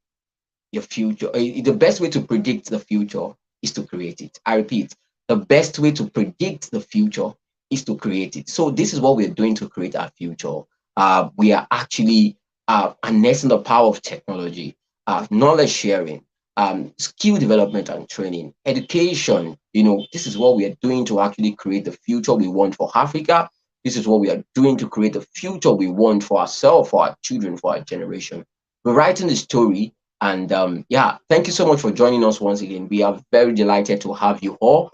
your future. The best way to predict the future is to create it. I repeat, the best way to predict the future is to create it. So this is what we're doing to create our future. We are actually harnessing the power of technology, knowledge sharing, skill development and training, education. This is what we are doing to actually create the future we want for Africa. This is what we are doing to create the future we want for ourselves, for our children, for our generation. We're writing the story, and yeah, thank you so much for joining us once again. We are very delighted to have you all.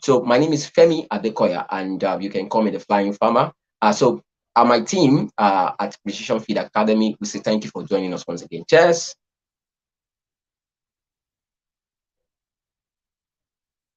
So my name is Femi Adekoya, and you can call me the Flying Farmer. So my team at Precision Feed Academy, we say thank you for joining us once again. Cheers.